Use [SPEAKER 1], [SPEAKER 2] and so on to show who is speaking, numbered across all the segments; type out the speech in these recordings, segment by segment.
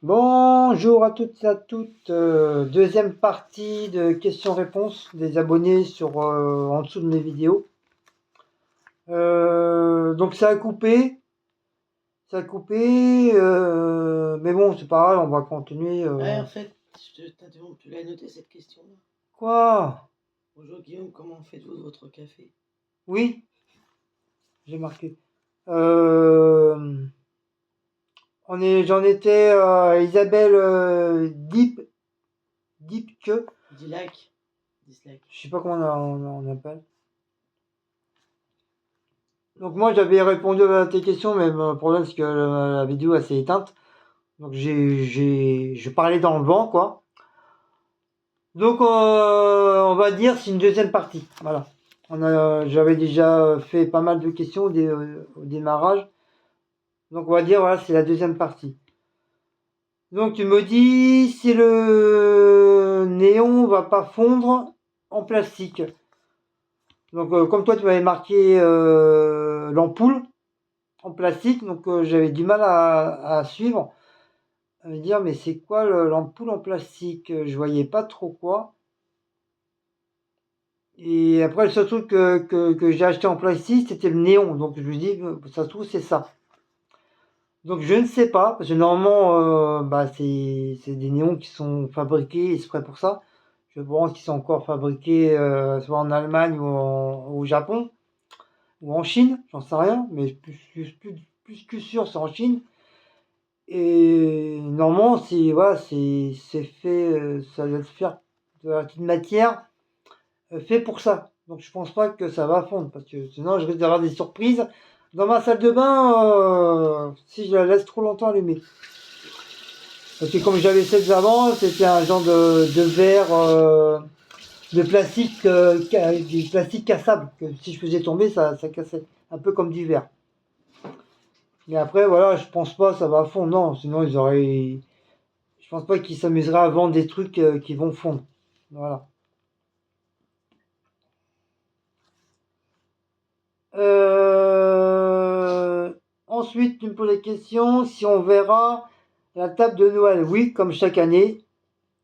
[SPEAKER 1] Bonjour à toutes et à toutes. Deuxième partie de questions-réponses des abonnés en dessous de mes vidéos. Donc ça a coupé, mais bon, c'est pas grave, on va continuer.
[SPEAKER 2] Ouais, en fait, je t'interromps, tu l'as noté cette question-là.
[SPEAKER 1] Quoi?
[SPEAKER 2] Bonjour Guillaume, comment faites-vous de votre café?
[SPEAKER 1] Oui, j'ai marqué. Euh, J'en étais à Isabelle Deepke,
[SPEAKER 2] Dislike.
[SPEAKER 1] je sais pas comment on appelle. Donc moi j'avais répondu à tes questions, mais le problème c'est que la vidéo elle s'est éteinte. Donc je parlais dans le vent quoi. Donc on va dire c'est une deuxième partie. Voilà. J'avais déjà fait pas mal de questions au démarrage. Donc on va dire voilà c'est la deuxième partie. Donc tu me dis si le néon va pas fondre en plastique. Donc comme toi tu m'avais marqué l'ampoule en plastique, donc j'avais du mal à suivre, à me dire mais c'est quoi l'ampoule en plastique? Je voyais pas trop quoi. Et après le seul truc que j'ai acheté en plastique c'était le néon, donc je me dis ça se trouve c'est ça. Donc je ne sais pas, parce que normalement c'est des néons qui sont fabriqués exprès pour ça. Je pense qu'ils sont encore fabriqués soit en Allemagne au Japon ou en Chine, j'en sais rien, mais plus que sûr c'est en Chine. Et normalement, c'est fait, ça doit se faire d'une matière fait pour ça. Donc je pense pas que ça va fondre parce que sinon je risque d'avoir des surprises dans ma salle de bain si je la laisse trop longtemps allumée. Parce que comme j'avais fait avant, c'était un genre de verre de plastique, du plastique cassable que si je faisais tomber, ça cassait, un peu comme du verre. Mais après voilà, je pense pas que ça va fondre, non, sinon ils auraient. Je pense pas qu'ils s'amuseraient à vendre des trucs qui vont fondre. Voilà. Ensuite, tu me poses la question si on verra la table de Noël. Oui, comme chaque année,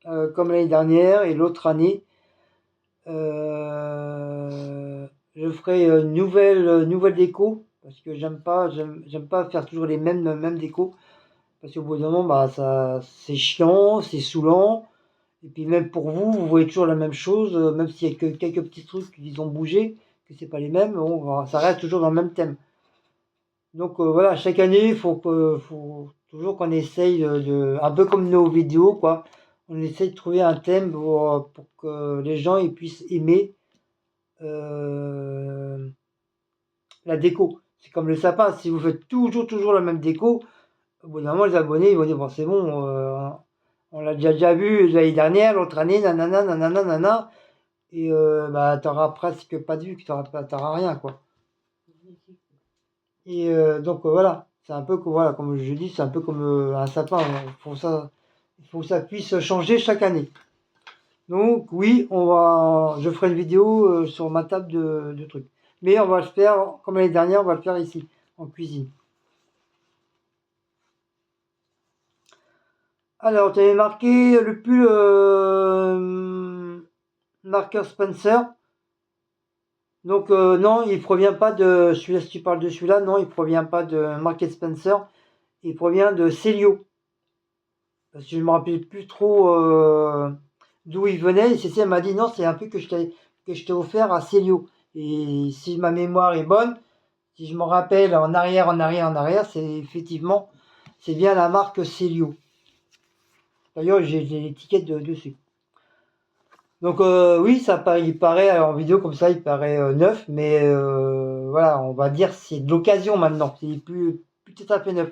[SPEAKER 1] comme l'année dernière et l'autre année. Je ferai une nouvelle déco parce que j'aime pas faire toujours les mêmes décos parce qu'au bout d'un moment, bah, c'est chiant, c'est saoulant. Et puis même pour vous, vous voyez toujours la même chose, même s'il y a que quelques petits trucs qui ont bougé, que c'est pas les mêmes, ça reste toujours dans le même thème. Donc voilà, chaque année, faut toujours qu'on essaye un peu comme nos vidéos, quoi. On essaye de trouver un thème pour que les gens ils puissent aimer euh, la déco. C'est comme le sapin, si vous faites toujours la même déco, au bout d'un moment, les abonnés ils vont dire bon, c'est bon, on l'a déjà vu l'année dernière, l'autre année, nanana, nanana, nanana. Et bah, t'auras presque pas de vue, t'auras rien, quoi. Et donc voilà, c'est un peu voilà, comme je dis, c'est un peu comme un sapin. Il faut que ça puisse changer chaque année. Donc oui, je ferai une vidéo sur ma table de trucs. Mais on va le faire, comme l'année dernière, on va le faire ici, en cuisine. Alors, tu avais marqué le pull marqueur Spencer. Donc non, il provient pas de celui-là, si tu parles de celui-là, non, il provient pas de Market Spencer, il provient de Celio. Parce que je me rappelle plus trop d'où il venait. Et Cécile m'a dit non, c'est un peu que je t'ai offert à Celio. Et si ma mémoire est bonne, si je me rappelle en arrière, c'est bien la marque Celio. D'ailleurs, j'ai l'étiquette dessus. Donc oui, il paraît en vidéo comme ça, il paraît neuf, mais voilà, on va dire c'est de l'occasion maintenant. C'est plus tout à fait neuf.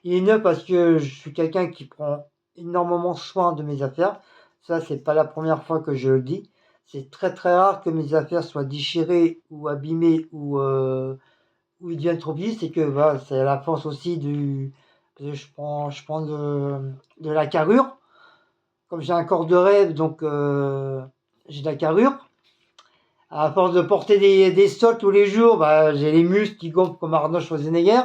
[SPEAKER 1] Il est neuf parce que je suis quelqu'un qui prend énormément soin de mes affaires. Ça, c'est pas la première fois que je le dis. C'est très rare que mes affaires soient déchirées ou abîmées ou ils deviennent trop vieux. C'est que voilà, c'est la force aussi parce que je prends de la carrure. Comme j'ai un corps de rêve, donc j'ai de la carrure. À force de porter des stocks tous les jours, bah, j'ai les muscles qui gonflent comme Arnold Schwarzenegger.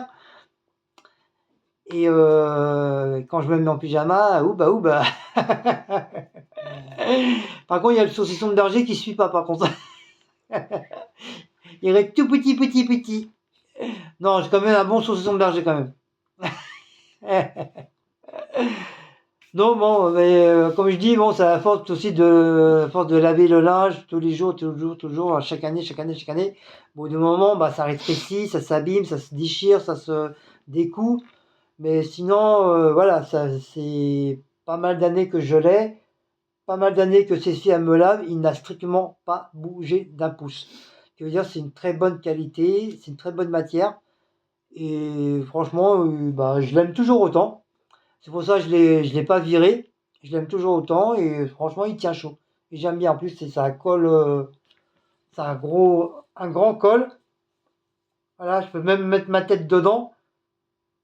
[SPEAKER 1] Et quand je me mets en pyjama, ouba. Par contre, il y a le saucisson de berger qui suit pas, par contre. Il reste tout petit. Non, j'ai quand même un bon saucisson de berger, quand même. Non, bon, mais comme je dis, bon, c'est à force aussi à force de laver le linge tous les jours, toujours, chaque année. Bon, au bout d'un moment, bah, ça rétrécit, ça s'abîme, ça se déchire, ça se découd. Mais sinon, voilà, ça, c'est pas mal d'années que je l'ai, pas mal d'années que Cécile elle me lave, il n'a strictement pas bougé d'un pouce. Ce qui veut dire, c'est une très bonne qualité, c'est une très bonne matière. Et franchement, bah, je l'aime toujours autant. C'est pour ça que je l'ai pas viré. Je l'aime toujours autant et franchement, il tient chaud. Et j'aime bien. En plus, ça colle, c'est un grand col. Voilà, je peux même mettre ma tête dedans.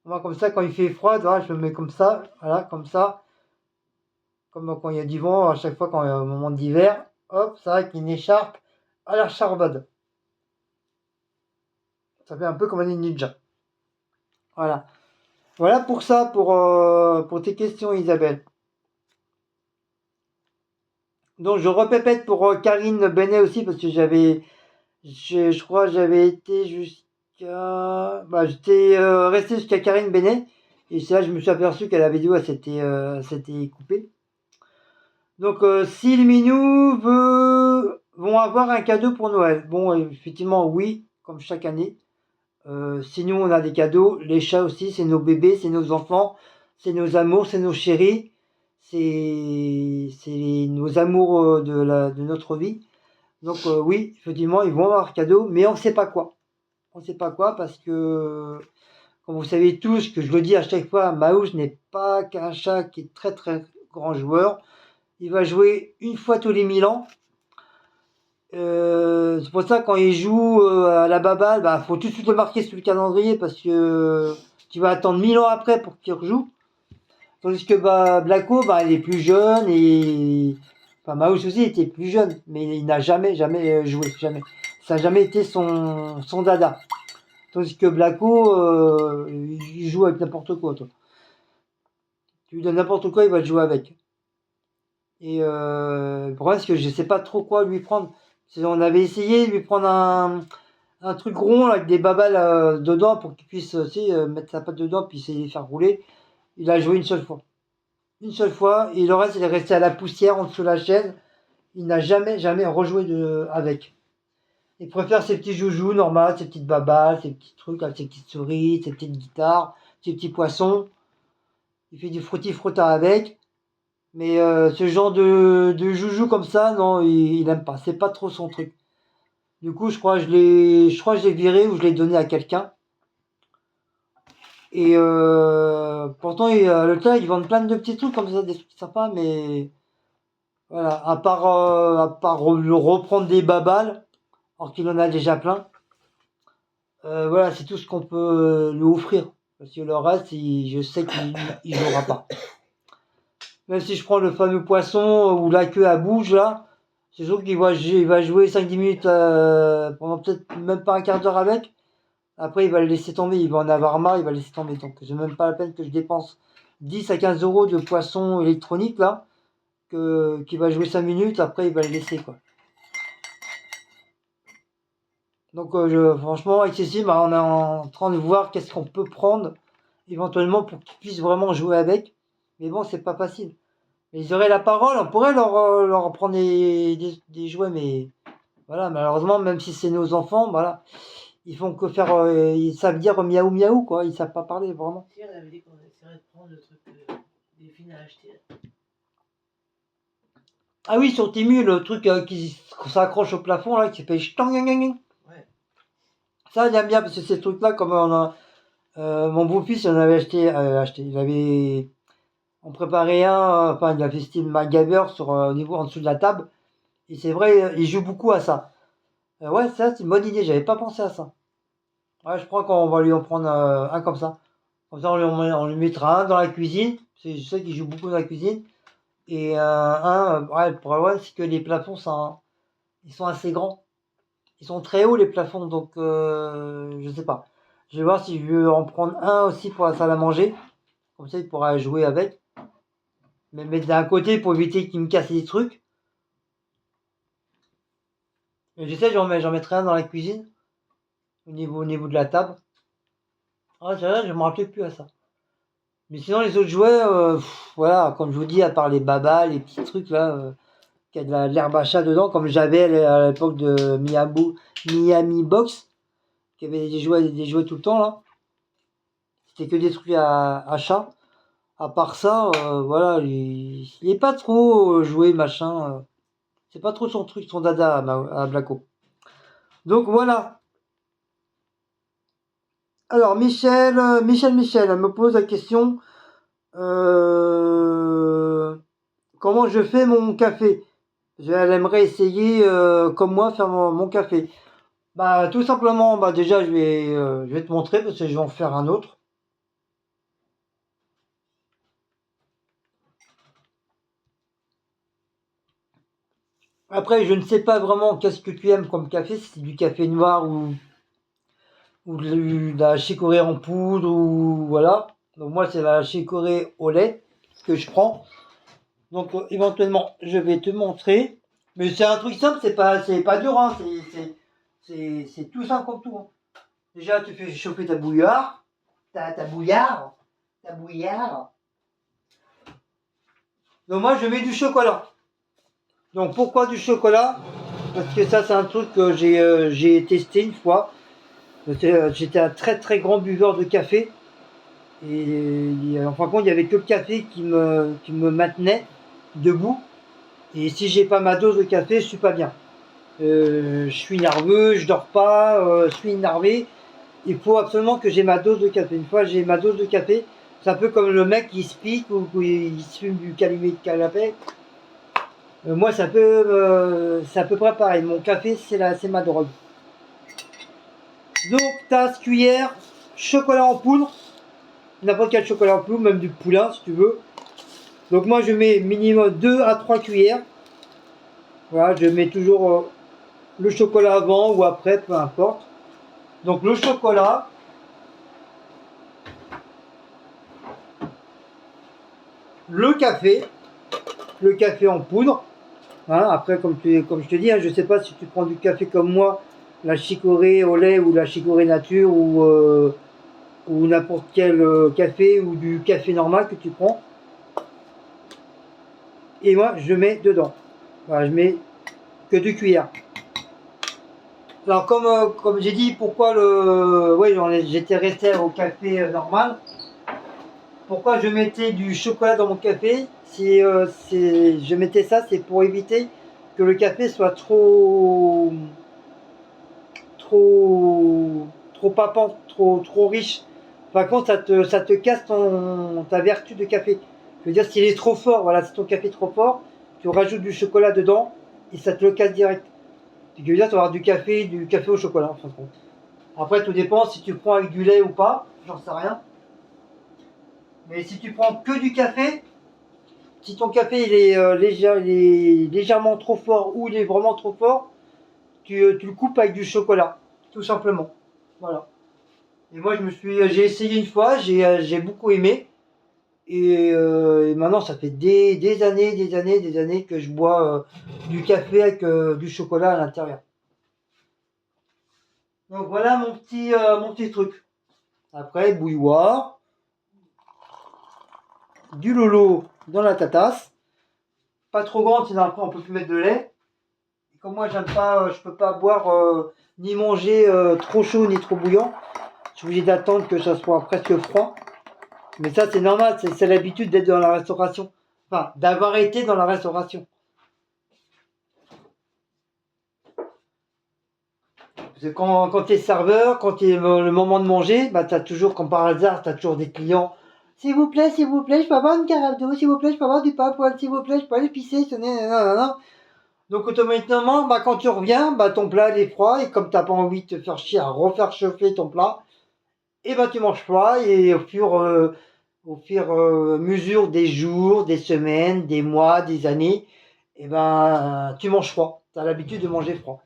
[SPEAKER 1] Moi, comme ça, quand il fait froid, voilà, je le mets comme ça. Voilà, comme ça. Comme quand il y a du vent, à chaque fois, quand il y a un moment d'hiver. Hop, c'est vrai qu'une écharpe à la charbonne. Ça fait un peu comme un ninja. Voilà. Voilà pour ça, pour tes questions, Isabelle. Donc, je répète pour Karine Benet aussi, parce que je crois que j'avais été jusqu'à. Bah, j'étais resté jusqu'à Karine Benet. Et c'est là que je me suis aperçu que la vidéo s'était coupée. Donc, si les minous vont avoir un cadeau pour Noël. Bon, effectivement, oui, comme chaque année. Sinon, on a des cadeaux. Les chats aussi, c'est nos bébés, c'est nos enfants, c'est nos amours, c'est nos chéris. C'est nos amours de notre vie. Donc oui, effectivement, ils vont avoir un cadeau, mais on ne sait pas quoi. On ne sait pas quoi parce que, comme vous savez tous, que je le dis à chaque fois, Maouche n'est pas qu'un chat qui est très très grand joueur. Il va jouer une fois tous les 1000 ans. C'est pour ça quand il joue à la baballe, bah faut tout de suite le marquer sur le calendrier parce que tu vas attendre 1000 ans après pour qu'il rejoue. Tandis que bah, Blacko, bah, il est plus jeune et. Enfin, Maouche aussi était plus jeune, mais il n'a jamais joué, jamais. Ça n'a jamais été son dada. Tandis que Blacko, il joue avec n'importe quoi, toi. Tu lui donnes n'importe quoi, il va te jouer avec. Et le problème, c'est que je sais pas trop quoi lui prendre. On avait essayé de lui prendre un truc rond là, avec des babales dedans pour qu'il puisse aussi mettre sa patte dedans puis essayer de faire rouler. Il a joué une seule fois. Une seule fois, et le reste, il est resté à la poussière en dessous de la chaise. Il n'a jamais rejoué avec. Il préfère ses petits joujoux normaux, ses petites babales, ses petits trucs avec ses petites souris, ses petites guitares, ses petits poissons. Il fait du frotti-frotta avec. Mais ce genre de joujou comme ça, non, il aime pas. C'est pas trop son truc. Du coup, je crois que je l'ai viré ou je l'ai donné à quelqu'un. Et pourtant, le tas, ils vendent plein de petits trucs comme ça, des trucs sympas, mais voilà, à part reprendre des babales, alors qu'il en a déjà plein. Voilà, c'est tout ce qu'on peut lui offrir. Parce que le reste, je sais qu'il jouera pas. Même si je prends le fameux poisson où la queue à bouge là, c'est sûr qu'il va jouer 5-10 minutes pendant peut-être même pas un quart d'heure avec. Après, il va le laisser tomber, il va en avoir marre, il va le laisser tomber. Donc, c'est même pas la peine que je dépense 10 à 15 euros de poisson électronique là, qui va jouer 5 minutes, après il va le laisser quoi. Donc franchement, excessif, bah, on est en train de voir qu'est-ce qu'on peut prendre éventuellement pour qu'ils puissent vraiment jouer avec. Mais bon, c'est pas facile. Ils auraient la parole, on pourrait leur prendre des jouets, mais voilà, malheureusement, même si c'est nos enfants, voilà, ils font que faire, ils savent dire miaou miaou, quoi, ils savent pas parler vraiment.
[SPEAKER 2] Si, on avait dit qu'on essaierait de prendre le truc des films à acheter.
[SPEAKER 1] Ah oui, sur Timu, le truc qui s'accroche au plafond, là, qui fait chtang.
[SPEAKER 2] Ouais.
[SPEAKER 1] Ça, j'aime bien, parce que ces trucs-là, comme mon beau-fils, il en avait on préparait enfin, il avait style MacGyver au niveau en dessous de la table. Et c'est vrai, il joue beaucoup à ça. Ouais, ça, c'est une bonne idée, j'avais pas pensé à ça. Ouais, je crois qu'on va lui en prendre un comme ça. Comme ça, on lui mettra un dans la cuisine. Je sais qu'il joue beaucoup dans la cuisine. Et ouais, le problème, c'est que les plafonds, ils sont assez grands. Ils sont très hauts, les plafonds, donc je sais pas. Je vais voir si je veux en prendre un aussi pour la salle à manger. Comme ça, il pourra jouer avec. Mais d'un côté, pour éviter qu'il me casse des trucs. Et j'essaie, j'en mettrai un dans la cuisine. Au niveau de la table. Ah, c'est vrai, je me rappelais plus à ça. Mais sinon, les autres jouets, voilà, comme je vous dis, à part les babas, les petits trucs là, qui a de l'herbe à chat dedans, comme j'avais à l'époque de Miami Box, qui avait des jouets tout le temps là. C'était que des trucs à chat. À part ça, voilà, il est pas trop joué, machin. C'est pas trop son truc, son dada à Blacko. Donc voilà. Alors Michel, elle me pose la question comment je fais mon café. Elle aimerait essayer comme moi faire mon café. Bah tout simplement, bah déjà je vais te montrer parce que je vais en faire un autre. Après je ne sais pas vraiment qu'est-ce que tu aimes comme café, si c'est du café noir ou de la chicorée en poudre ou voilà. Donc moi c'est la chicorée au lait que je prends. Donc éventuellement je vais te montrer. Mais c'est un truc simple, c'est pas dur, hein. C'est tout simple comme tout. Hein. Déjà tu fais chauffer ta bouillarde. Ta bouillarde. Donc moi je mets du chocolat. Donc pourquoi du chocolat? Parce que ça c'est un truc que j'ai testé une fois. J'étais un très très grand buveur de café. Et en fin de compte, il n'y avait que le café qui me maintenait debout. Et si j'ai pas ma dose de café, je suis pas bien. Je suis nerveux, je dors pas, je suis énervé. Il faut absolument que j'ai ma dose de café. Une fois j'ai ma dose de café, c'est un peu comme le mec qui se pique ou qui se fume du calumet de canapé. Moi, c'est à peu près pareil. Mon café, c'est ma drogue. Donc, tasse, cuillère, chocolat en poudre. N'importe quel chocolat en poudre, même du poulain si tu veux. Donc moi je mets minimum 2 à 3 cuillères. Voilà, je mets toujours le chocolat avant ou après, peu importe. Donc le chocolat, le café en poudre. Hein, après comme je te dis, hein, je sais pas si tu prends du café comme moi, la chicorée au lait ou la chicorée nature ou n'importe quel café ou du café normal que tu prends. Et moi je mets dedans. Voilà, je mets que 2 cuillères. Alors comme j'ai dit, pourquoi j'étais resté au café normal. Pourquoi je mettais du chocolat dans mon café? Je mettais ça, c'est pour éviter que le café soit trop papant, trop riche. Par contre, ça te casse ta vertu de café. Je veux dire, s'il est trop fort, voilà, si ton café est trop fort, tu rajoutes du chocolat dedans et ça te le casse direct. Ce qui veut dire, tu vas avoir du café au chocolat, en fin de compte. Après, tout dépend si tu prends avec du lait ou pas, j'en sais rien. Mais si tu prends que du café, si ton café il est légèrement trop fort ou il est vraiment trop fort, tu le coupes avec du chocolat, tout simplement. Voilà. Et moi, j'ai essayé une fois, j'ai beaucoup aimé. Et maintenant, ça fait des années que je bois du café avec du chocolat à l'intérieur. Donc voilà mon petit truc. Après, bouilloire, du lolo dans la tasse, pas trop grande, sinon après on peut plus mettre de lait. Et comme moi j'aime pas, je peux pas boire ni manger trop chaud ni trop bouillant. Je suis obligé d'attendre que ça soit presque froid. Mais ça c'est normal, c'est l'habitude d'être dans la restauration. Enfin, d'avoir été dans la restauration. Parce que quand tu es serveur, quand c'est le moment de manger, bah t'as toujours, comme par hasard, t'as toujours des clients. S'il vous plaît, je peux avoir une carafe d'eau, s'il vous plaît, je peux avoir du pain poêle, s'il vous plaît, je peux aller pisser, non. Donc automatiquement, bah, quand tu reviens, bah, ton plat il est froid et comme tu n'as pas envie de te faire chier à refaire chauffer ton plat, et bah, tu manges froid et au fur et à mesure des jours, des semaines, des mois, des années, et ben tu manges froid. Tu as l'habitude de manger froid.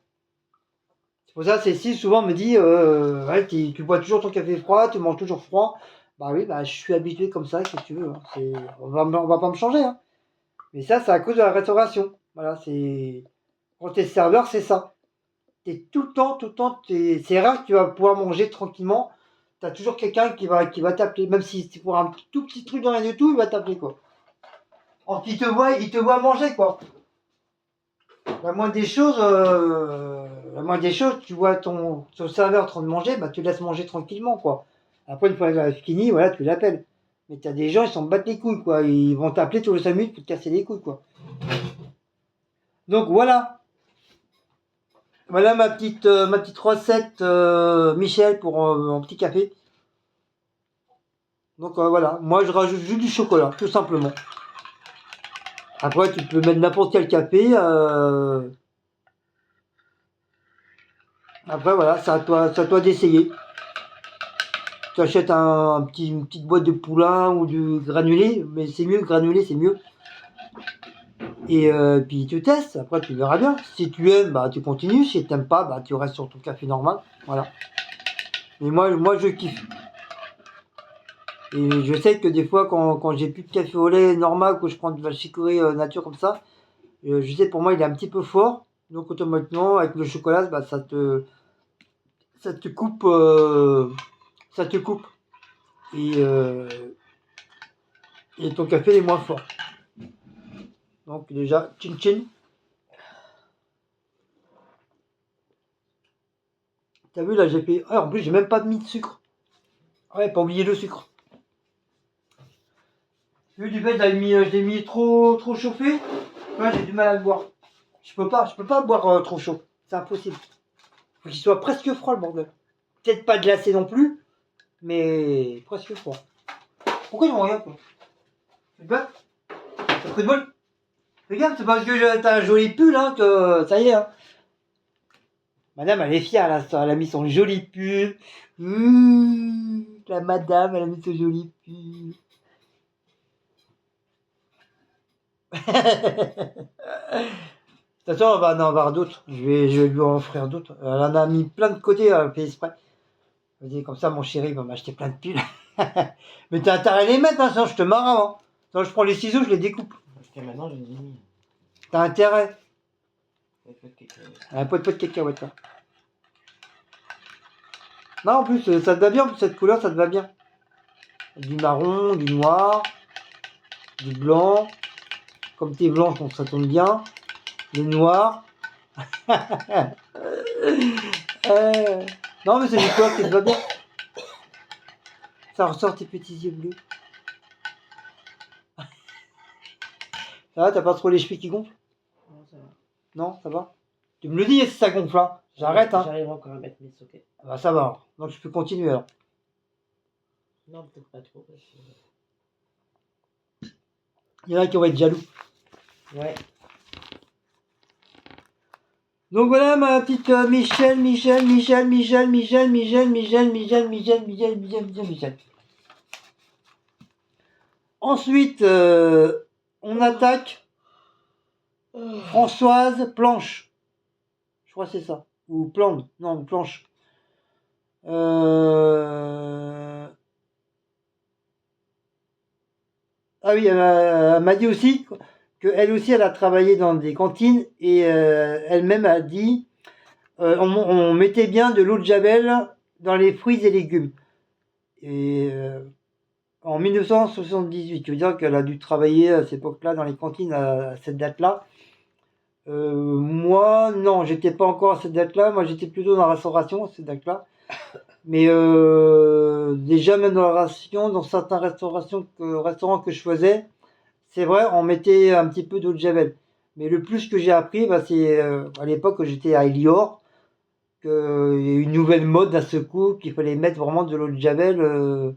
[SPEAKER 1] C'est pour ça que Cécile souvent me dit ouais, tu bois toujours ton café froid, tu manges toujours froid. Bah oui, bah je suis habitué comme ça, si tu veux. Hein. On va pas me changer. Hein. Mais ça, c'est à cause de la restauration. Voilà, c'est. Quand t'es serveur, c'est ça. T'es tout le temps, c'est rare que tu vas pouvoir manger tranquillement. T'as toujours quelqu'un qui va t'appeler. Même si c'est pour un tout petit truc dans rien du tout, il va t'appeler quoi. Or il te voit manger quoi. La moindre des choses, tu vois ton serveur en train de manger, bah tu le laisses manger tranquillement quoi. Après une fois que c'est fini, voilà, tu l'appelles. Mais t'as des gens, ils s'en battent les couilles quoi. Ils vont t'appeler tous les 5 minutes pour te casser les couilles quoi. Donc voilà. Voilà ma petite recette Michel pour un petit café. Donc voilà, moi je rajoute juste du chocolat, tout simplement. Après tu peux mettre n'importe quel café. Après voilà, c'est à toi d'essayer. Tu achètes une petite boîte de poulain ou du granulé, mais c'est mieux, granulé c'est mieux. Et puis tu testes, après tu verras bien. Si tu aimes, bah tu continues. Si tu n'aimes pas, bah tu restes sur ton café normal. Voilà. Mais moi je kiffe. Et je sais que des fois, quand j'ai plus de café au lait normal, que je prends de la chicorée nature comme ça, je sais pour moi il est un petit peu fort. Donc automatiquement, avec le chocolat, bah, ça te coupe. Ça te coupe. Et, euh, et ton café est moins fort. Donc déjà, chin chin. T'as vu là, j'ai fait. Ah, en plus, j'ai même pas mis de sucre. Ouais, pas oublier le sucre. Vu du fait, je l'ai mis trop chauffé. Ouais, j'ai du mal à le boire. Je peux pas boire trop chaud. C'est impossible. Faut qu'il soit presque froid le bordel. Peut-être pas glacé non plus, mais presque froid. Pourquoi ils me regardent quoi? C'est quoi? T'as pris de bol? Regarde, c'est parce que t'as un joli pull hein, que ça y est. Hein. Madame, elle est fière là, elle a mis son joli pull. La madame, elle a mis son joli pull. De toute façon, on va en avoir d'autres. Je vais lui en offrir d'autres. Elle en a mis plein de côté, elle fait exprès. Elle dit comme ça, mon chéri va m'acheter plein de pulls. Mais t'as intérêt à les mettre, hein, sinon je te marre avant. Sinon je prends les ciseaux, je les découpe.
[SPEAKER 2] Jusqu'à maintenant, je dis mis.
[SPEAKER 1] T'as intérêt.
[SPEAKER 2] Un
[SPEAKER 1] Un pot de cacahuètes. Hein. Non, en plus, ça te va bien, cette couleur, ça te va bien. Du marron, du noir, du blanc. Comme t'es blanche, donc ça tombe bien. Du noir. Non, mais c'est des couleurs qui te va bien. Ça ressort tes petits yeux bleus. Ça va, t'as pas trop les cheveux qui gonflent?
[SPEAKER 2] Non, ça va.
[SPEAKER 1] Non, ça va? Tu me le dis si ça gonfle, hein. J'arrête, hein.
[SPEAKER 2] J'arrive encore à mettre mes sockets.
[SPEAKER 1] Bah ça va. Donc je peux continuer alors.
[SPEAKER 2] Non, peut-être pas trop. Parce que...
[SPEAKER 1] Il y en a qui vont être jaloux.
[SPEAKER 2] Ouais.
[SPEAKER 1] Donc voilà ma petite Michel. Ensuite, on attaque Françoise Planche. Je crois que c'est ça. Ou Plante. Non, Planche. Ah oui, elle m'a dit aussi qu'elle aussi, elle a travaillé dans des cantines et elle-même a dit on mettait bien de l'eau de Javel dans les fruits et légumes. Et en 1978, je veux dire qu'elle a dû travailler à cette époque-là dans les cantines à cette date-là. Moi, non, j'étais pas encore à cette date-là. Moi, j'étais plutôt dans la restauration à cette date-là. Mais déjà, même dans la restauration, dans certains restaurants que je faisais, c'est vrai, on mettait un petit peu d'eau de Javel. Mais le plus que j'ai appris, bah, c'est à l'époque que j'étais à Elior, qu'il y a eu une nouvelle mode d'un seul coup, qu'il fallait mettre vraiment de l'eau de Javel.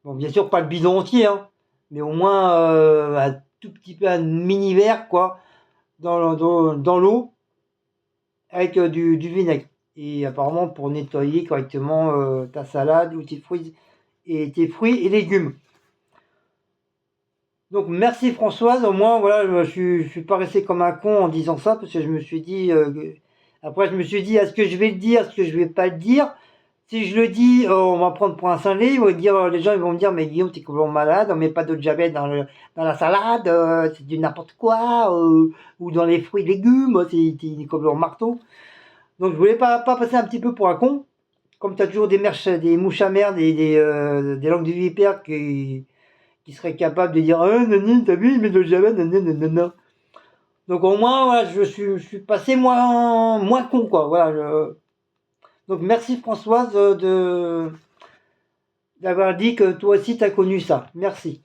[SPEAKER 1] Bon, bien sûr, pas le bidon entier, hein, mais au moins un tout petit peu, un mini verre, quoi, dans l'eau, avec du vinaigre. Et apparemment pour nettoyer correctement ta salade ou tes fruits et légumes. Donc merci Françoise, au moins voilà, je suis pas resté comme un con en disant ça parce que je me suis dit après je me suis dit est-ce que je vais le dire, est-ce que je vais pas le dire, si je le dis, on va prendre pour un cinglé, les gens ils vont me dire, mais Guillaume, t'es complètement malade, on met pas d'eau de javel dans la salade, c'est du n'importe quoi, ou dans les fruits et légumes, t'es complètement marteau. Donc je voulais pas passer un petit peu pour un con, comme t'as toujours des mouches à merde et des langues de vipère qui seraient capables de dire, nani, t'as vu, il met de l'eau de javel, nanana. Donc au moins, voilà, je suis passé moins con, quoi, voilà. Donc merci Françoise d'avoir dit que toi aussi tu as connu ça. Merci.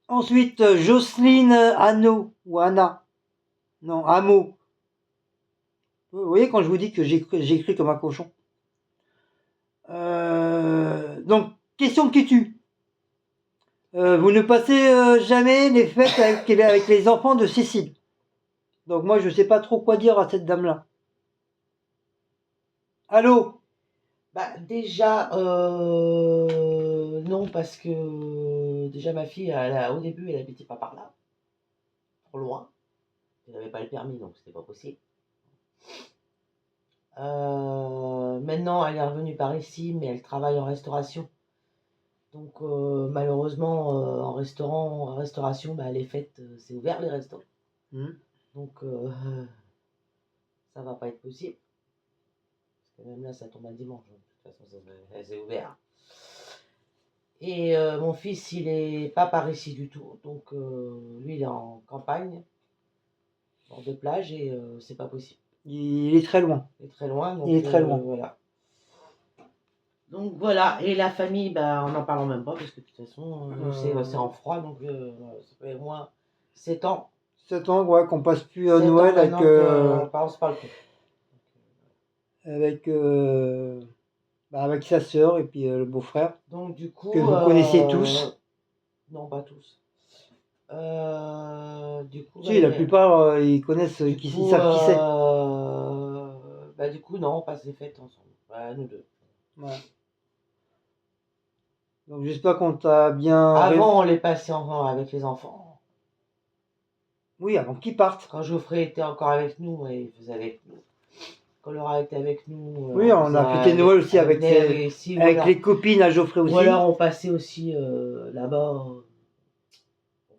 [SPEAKER 1] Ensuite, Jocelyne Hano ou Anna. Non, Amo. Vous voyez quand je vous dis que j'écris comme un cochon. Donc, question qui tue. Vous ne passez jamais les fêtes avec les enfants de Cécile. Donc moi je sais pas trop quoi dire à cette dame-là. Allô?
[SPEAKER 2] Bah, déjà, non, parce que déjà ma fille, au début, elle habitait pas par là, trop loin. Elle n'avait pas le permis, donc c'était pas possible. Maintenant, elle est revenue par ici, mais elle travaille en restauration. Donc, malheureusement, en restauration, bah, les fêtes, c'est ouvert les restos. Donc, ça va pas être possible. Parce que même là, ça tombe un dimanche. De toute façon, c'est ouvert. Et mon fils, il est pas par ici du tout. Donc, lui, il est en campagne, bord de plage, et c'est pas possible.
[SPEAKER 1] Il est très loin.
[SPEAKER 2] Il est très loin. Donc,
[SPEAKER 1] il est très loin.
[SPEAKER 2] Voilà. Donc voilà, et la famille, bah, on n'en parle même pas, parce que de toute façon, c'est en froid, donc ça fait au moins 7 ans.
[SPEAKER 1] 7 ans, ouais, qu'on passe plus
[SPEAKER 2] 7
[SPEAKER 1] Noël
[SPEAKER 2] ans
[SPEAKER 1] avec,
[SPEAKER 2] on se parle plus.
[SPEAKER 1] avec sa sœur et puis le beau-frère.
[SPEAKER 2] Donc du coup,
[SPEAKER 1] que vous connaissez tous.
[SPEAKER 2] Non, pas tous. Du coup,
[SPEAKER 1] Si, la plupart, ils connaissent, ils savent qui c'est.
[SPEAKER 2] Bah, du coup, non, on passe les fêtes ensemble. Bah, nous deux.
[SPEAKER 1] Ouais. Donc j'espère qu'on t'a bien...
[SPEAKER 2] Avant, on les passait avec les enfants.
[SPEAKER 1] Oui, avant qu'ils partent.
[SPEAKER 2] Quand Geoffrey était encore avec nous, il faisait avec nous. Quand Laura était avec nous...
[SPEAKER 1] Oui, on a fêté Noël aussi avec les copines à Geoffrey aussi.
[SPEAKER 2] Ou alors on passait aussi là-bas au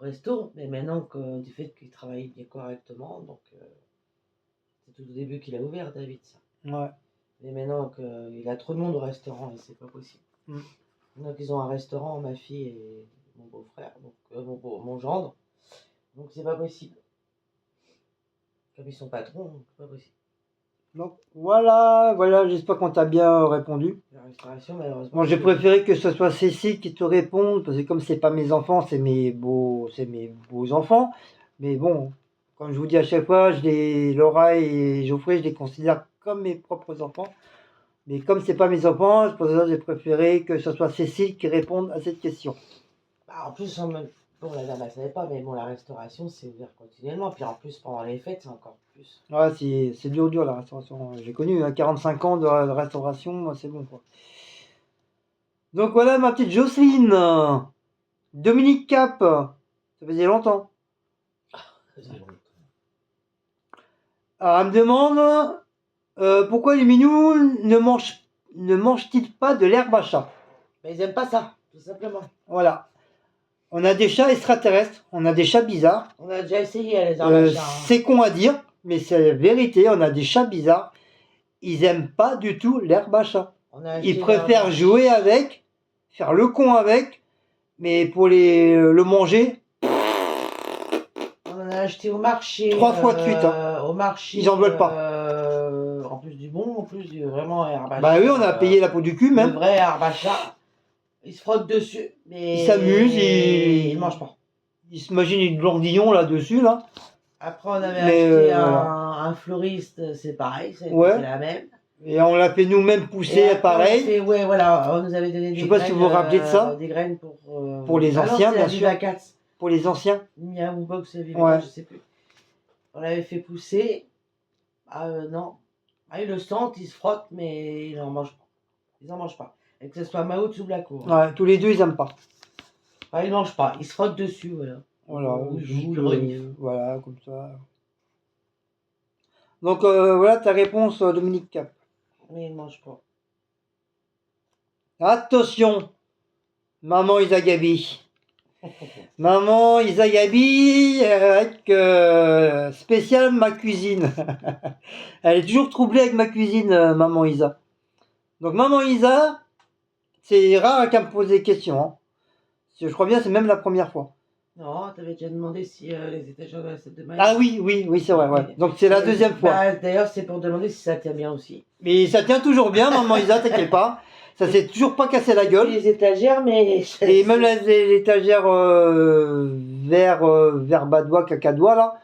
[SPEAKER 2] resto, mais maintenant que du fait qu'il travaille bien correctement, donc c'est tout au début qu'il a ouvert, David, ça.
[SPEAKER 1] Ouais.
[SPEAKER 2] Mais maintenant qu'il a trop de monde au restaurant, et c'est pas possible. Donc ils ont un restaurant, ma fille et mon beau-frère, donc mon gendre, donc c'est pas possible. Comme ils sont patrons, c'est pas possible.
[SPEAKER 1] Donc voilà, j'espère qu'on t'a bien répondu.
[SPEAKER 2] La restauration, malheureusement.
[SPEAKER 1] Bon, j'ai préféré que ce soit Cécile qui te réponde, parce que comme c'est pas mes enfants, c'est mes beaux enfants. Mais bon, comme je vous dis à chaque fois, Laura et Geoffrey, je les considère comme mes propres enfants. Mais comme c'est pas mes enfants, c'est pour ça que j'ai préféré que ce soit Cécile qui réponde à cette question.
[SPEAKER 2] Bah, en plus, bon, la dame, elle savait pas, mais bon, la restauration, c'est ouvert continuellement. Puis en plus, pendant les fêtes, c'est encore plus.
[SPEAKER 1] Ouais, c'est dur la restauration. J'ai connu 45 ans de restauration, moi c'est bon quoi. Donc voilà ma petite Jocelyne. Dominique Cap, ça faisait longtemps. Alors elle me demande pourquoi les minous ne mangent-ils pas de l'herbe à chat?
[SPEAKER 2] Mais ils aiment pas ça, tout simplement.
[SPEAKER 1] Voilà. On a des chats extraterrestres, on a des chats bizarres.
[SPEAKER 2] On a déjà essayé les herbes à chat.
[SPEAKER 1] C'est con à dire, mais c'est la vérité, on a des chats bizarres. Ils aiment pas du tout l'herbe à chat. Ils préfèrent jouer avec, faire le con avec, mais pour le manger...
[SPEAKER 2] On en a acheté au marché.
[SPEAKER 1] 3 fois de suite. Hein.
[SPEAKER 2] Au marché.
[SPEAKER 1] Ils en veulent pas.
[SPEAKER 2] En plus du bon, en plus du vraiment herbe à chat.
[SPEAKER 1] Bah oui, on a payé la peau du cul même.
[SPEAKER 2] Le vrai herbe à chat. Ils se frottent dessus. Mais
[SPEAKER 1] ils s'amusent,
[SPEAKER 2] ils mangent pas.
[SPEAKER 1] Ils s'imaginent une glandillon là-dessus, là.
[SPEAKER 2] Après, on avait acheté un fleuriste, c'est pareil, c'est la même.
[SPEAKER 1] Et on l'a fait nous-mêmes pousser, après, pareil.
[SPEAKER 2] Ouais, voilà, on nous avait donné des graines.
[SPEAKER 1] Je sais pas si vous vous rappelez de ça.
[SPEAKER 2] Des graines
[SPEAKER 1] pour les anciens, bien sûr. Pour les anciens.
[SPEAKER 2] Miaou Box, je sais plus. On l'avait fait pousser. Non. Ils le sentent, ils se frottent, mais ils n'en mangent pas. Ils n'en mangent pas. Et que ce soit Maout ou Blacourt.
[SPEAKER 1] Ouais, tous les deux, ils n'aiment pas.
[SPEAKER 2] Ils mangent pas. Ils se frottent dessus, voilà.
[SPEAKER 1] Voilà,
[SPEAKER 2] juste,
[SPEAKER 1] voilà, comme ça. Donc voilà ta réponse, Dominique Cap.
[SPEAKER 2] Mais il mange pas.
[SPEAKER 1] Attention, maman Isagabi. Maman Isagabi avec spécial ma cuisine. Elle est toujours troublée avec ma cuisine, maman Isa. Donc maman Isa, c'est rare qu'elle me pose des questions. Hein. Je crois bien c'est même la première fois.
[SPEAKER 2] Non, t'avais déjà demandé si les étagères de la salle de bain.
[SPEAKER 1] Ah oui, c'est vrai, ouais. Donc c'est la deuxième fois.
[SPEAKER 2] Bah, d'ailleurs, c'est pour demander si ça tient bien aussi.
[SPEAKER 1] Mais ça tient toujours bien, maman Isa, t'inquiète pas. Ça s'est toujours pas cassé la gueule.
[SPEAKER 2] Les étagères, mais.
[SPEAKER 1] Et même l'étagère vert badois, cacadois, là,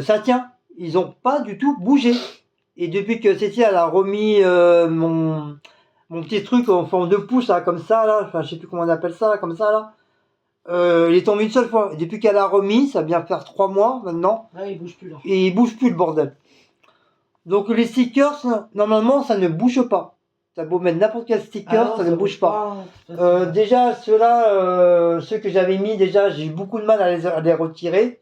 [SPEAKER 1] ça tient. Ils ont pas du tout bougé. Et depuis que Cécile elle a remis mon petit truc en forme de pouce, là, comme ça, là, enfin, je sais plus comment on appelle ça, là, comme ça, là, il est tombé une seule fois. Et depuis qu'elle a remis, ça vient faire 3 mois maintenant.
[SPEAKER 2] Ouais, il bouge plus là.
[SPEAKER 1] Et il bouge plus le bordel. Donc les stickers, normalement, ça ne bouge pas. T'as beau mettre n'importe quel sticker, ça ne bouge pas. Déjà, ceux-là, ceux que j'avais mis, déjà, j'ai eu beaucoup de mal à les retirer.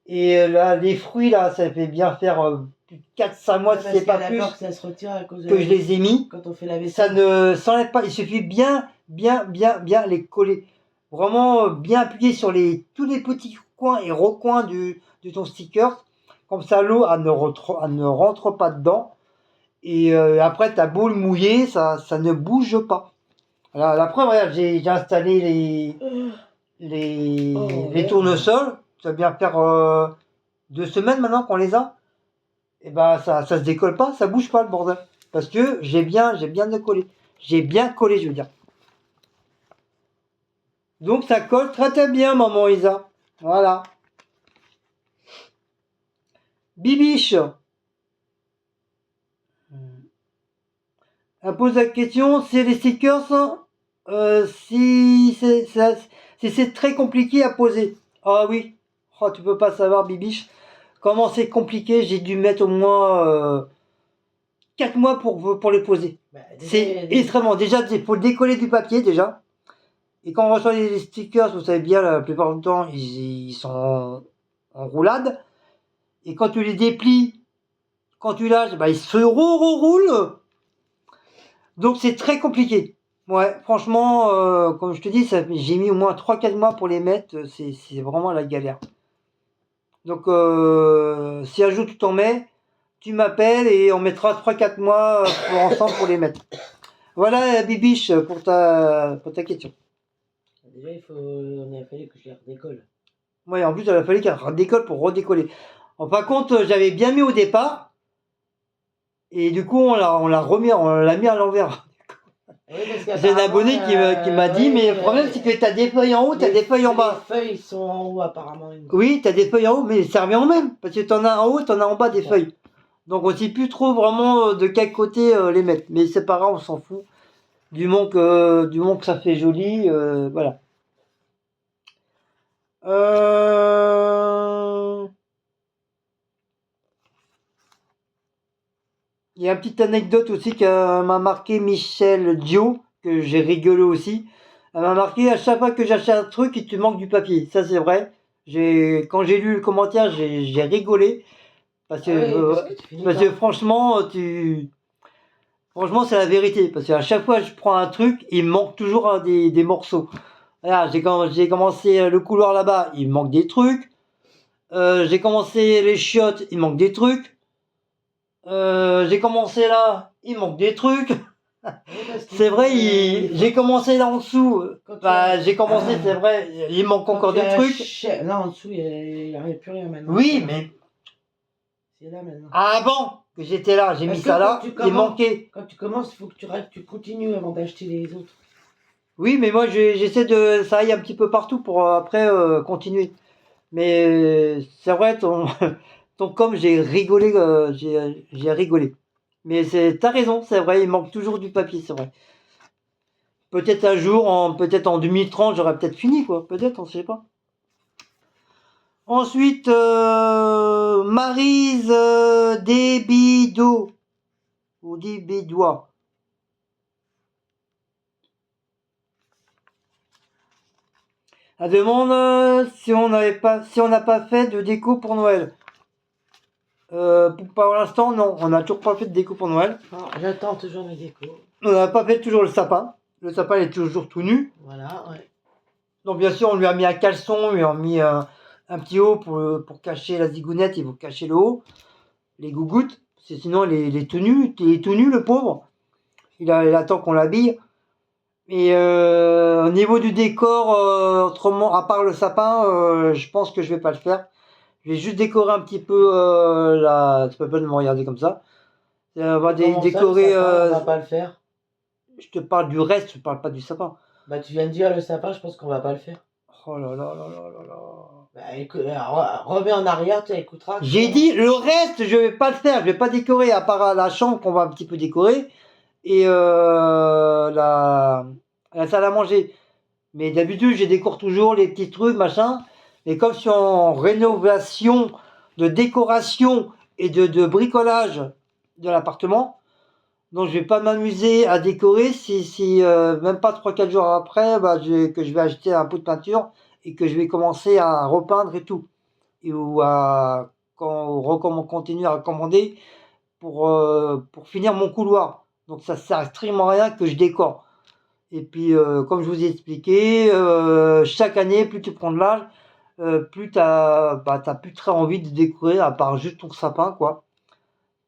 [SPEAKER 1] Et là, les fruits, là, ça fait bien faire plus de 4-5 mois, si c'est pas plus,
[SPEAKER 2] que ça se retire à cause
[SPEAKER 1] que je les ai mis.
[SPEAKER 2] Quand on fait la vaisselle.
[SPEAKER 1] Ça ne s'enlève pas. Il suffit bien les coller. Vraiment bien appuyer sur tous les petits coins et recoins de ton sticker. Comme ça, l'eau, elle ne rentre pas dedans. Et après, ta boule mouillée, ça ne bouge pas. Alors, la preuve, regarde, j'ai installé les tournesols. Ça va bien faire 2 semaines maintenant qu'on les a. Et ben, ça se décolle pas, ça bouge pas le bordel. Parce que j'ai bien collé. J'ai bien collé, je veux dire. Donc, ça colle très bien, maman Isa. Voilà. Bibiche. Elle pose la question, c'est les stickers, si c'est très compliqué à poser. Ah oui, oh, tu peux pas savoir, Bibiche, comment c'est compliqué. J'ai dû mettre au moins 4 mois pour les poser.
[SPEAKER 2] Bah,
[SPEAKER 1] C'est extrêmement. Déjà, il faut décoller du papier déjà. Et quand on reçoit les stickers, vous savez bien, la plupart du temps, ils sont en roulade. Et quand tu les déplies, quand tu lâches, bah, ils se roulent. Donc c'est très compliqué. Ouais, franchement, comme je te dis, j'ai mis au moins 3-4 mois pour les mettre. C'est vraiment la galère. Donc si un jour tu t'en mets, tu m'appelles et on mettra 3-4 mois ensemble pour les mettre. Voilà, Bibiche, pour ta question.
[SPEAKER 2] Déjà, on a fallu que je les redécolle.
[SPEAKER 1] Ouais, en plus, il a fallu qu'elle redécolle pour redécoller. En fin de compte, j'avais bien mis au départ. Et du coup, on l'a mis à l'envers.
[SPEAKER 2] Oui,
[SPEAKER 1] J'ai un abonné qui m'a dit, mais le problème, c'est que tu as des feuilles en haut, tu as des feuilles en bas.
[SPEAKER 2] Les feuilles sont en haut, apparemment.
[SPEAKER 1] Oui, tu as des feuilles en haut, mais ça revient au même. Parce que tu en as en haut, tu en as en bas des feuilles. Donc, on ne sait plus trop vraiment de quel côté les mettre. Mais c'est pas grave, on s'en fout. Du moment que ça fait joli, voilà. Il y a une petite anecdote aussi que m'a marqué Michel Dio, que j'ai rigolé aussi. Elle m'a marqué à chaque fois que j'achète un truc, il te manque du papier. Ça, c'est vrai. Quand j'ai lu le commentaire, j'ai rigolé. Parce que franchement, franchement, c'est la vérité. Parce qu'à chaque fois que je prends un truc, il me manque toujours des morceaux. Regarde, j'ai commencé le couloir là-bas, il me manque des trucs. J'ai commencé les chiottes, il manque des trucs. J'ai commencé là, il manque des trucs. C'est vrai, j'ai commencé là en dessous. J'ai commencé, c'est vrai, il manque encore des trucs.
[SPEAKER 2] Là en dessous, il n'y a plus rien maintenant.
[SPEAKER 1] Oui, mais.
[SPEAKER 2] C'est là maintenant.
[SPEAKER 1] Avant que j'étais là, j'ai mis ça là, il manquait.
[SPEAKER 2] Quand tu commences, il faut que tu continues avant d'acheter les autres.
[SPEAKER 1] Oui, mais moi j'essaie de. Ça aille un petit peu partout pour après continuer. Mais c'est vrai, ton com, j'ai rigolé, j'ai rigolé. Mais t'as raison, c'est vrai, il manque toujours du papier, c'est vrai. Peut-être un jour, peut-être en 2030, j'aurais peut-être fini, quoi. Peut-être, on ne sait pas. Ensuite, Maryse Desbido. Ou Desbidois. Elle demande si on n'a pas fait de déco pour Noël. Pour l'instant, non. On n'a toujours pas fait de déco pour Noël.
[SPEAKER 2] Non, j'attends toujours mes décos.
[SPEAKER 1] On n'a pas fait toujours le sapin. Le sapin il est toujours tout nu.
[SPEAKER 2] Voilà, ouais.
[SPEAKER 1] Donc bien sûr, on lui a mis un caleçon, on lui a mis un petit haut pour cacher la zigounette et pour cacher le haut, les gougouttes. Parce que sinon, il est tout nu, le pauvre. Il attend qu'on l'habille. Et au niveau du décor, autrement, à part le sapin, je pense que je vais pas le faire. Je vais juste décorer un petit peu c'est pas peine de me regarder comme ça. On va
[SPEAKER 2] Comment ça, le
[SPEAKER 1] décorer.
[SPEAKER 2] sapin, on va pas le faire?
[SPEAKER 1] Je te parle du reste, je parle pas du sapin.
[SPEAKER 2] Bah, tu viens de dire le sapin, je pense qu'on va pas le faire.
[SPEAKER 1] Oh là là là là là là.
[SPEAKER 2] Bah, écoute, remets en arrière, tu écouteras.
[SPEAKER 1] J'ai dit le reste, je vais pas le faire. Je vais pas décorer à part la chambre qu'on va un petit peu décorer et la salle à manger. Mais d'habitude, je décore toujours les petits trucs, machin. Mais comme je suis en rénovation de décoration et de bricolage de l'appartement, donc je vais pas m'amuser à décorer si même pas 3-4 jours après, que je vais acheter un pot de peinture et que je vais commencer à repeindre et tout. Ou à continuer à commander pour finir mon couloir. Donc ça sert strictement à rien que je décore. Et puis, comme je vous ai expliqué, chaque année, plus tu prends de l'âge, plus t'as plus très envie de décorer, à part juste ton sapin, quoi.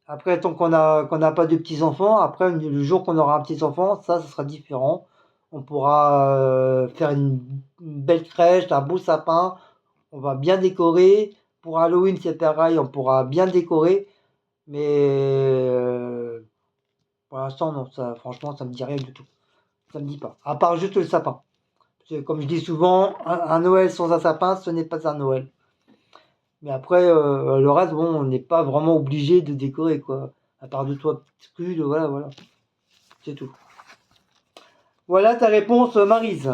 [SPEAKER 1] Après, tant qu'on n'a pas de petits-enfants, après, le jour qu'on aura un petit-enfant, ça sera différent. On pourra faire une belle crèche, un beau sapin, on va bien décorer. Pour Halloween, c'est pareil, on pourra bien décorer. Mais pour l'instant, non, ça, franchement, ça me dit rien du tout. Ça me dit pas. À part juste le sapin. Parce que, comme je dis souvent, un Noël sans un sapin, ce n'est pas un Noël. Mais après, le reste, bon, on n'est pas vraiment obligé de décorer, quoi. À part de toi, petite voilà, voilà. C'est tout. Voilà ta réponse, Maryse.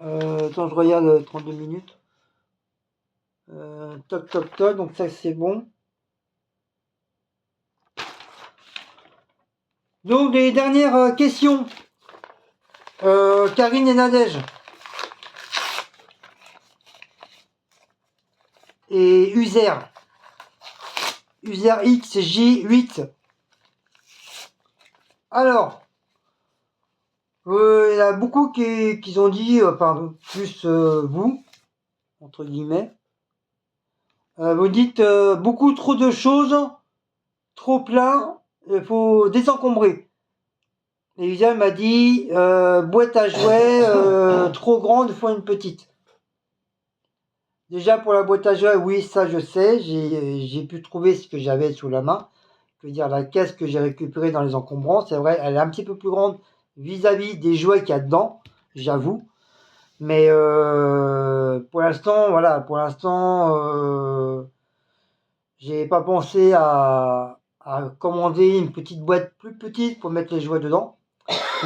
[SPEAKER 1] Attends, je regarde 32 minutes. Toc, toc, toc. Donc ça, c'est bon. Donc, les dernières questions. Karine et Nadège. Et User. User XJ8. Alors, il y en a beaucoup qui ont dit, enfin, plus vous, entre guillemets, vous dites beaucoup trop de choses, trop plein, il faut désencombrer. Et User m'a dit, boîte à jouets, trop grande, il faut une petite. Déjà pour la boîte à jouets, oui, ça je sais, j'ai pu trouver ce que j'avais sous la main. Je veux dire, la caisse que j'ai récupérée dans les encombrants, c'est vrai, elle est un petit peu plus grande vis-à-vis des jouets qu'il y a dedans, j'avoue. Mais pour l'instant, voilà, j'ai pas pensé à commander une petite boîte plus petite pour mettre les jouets dedans.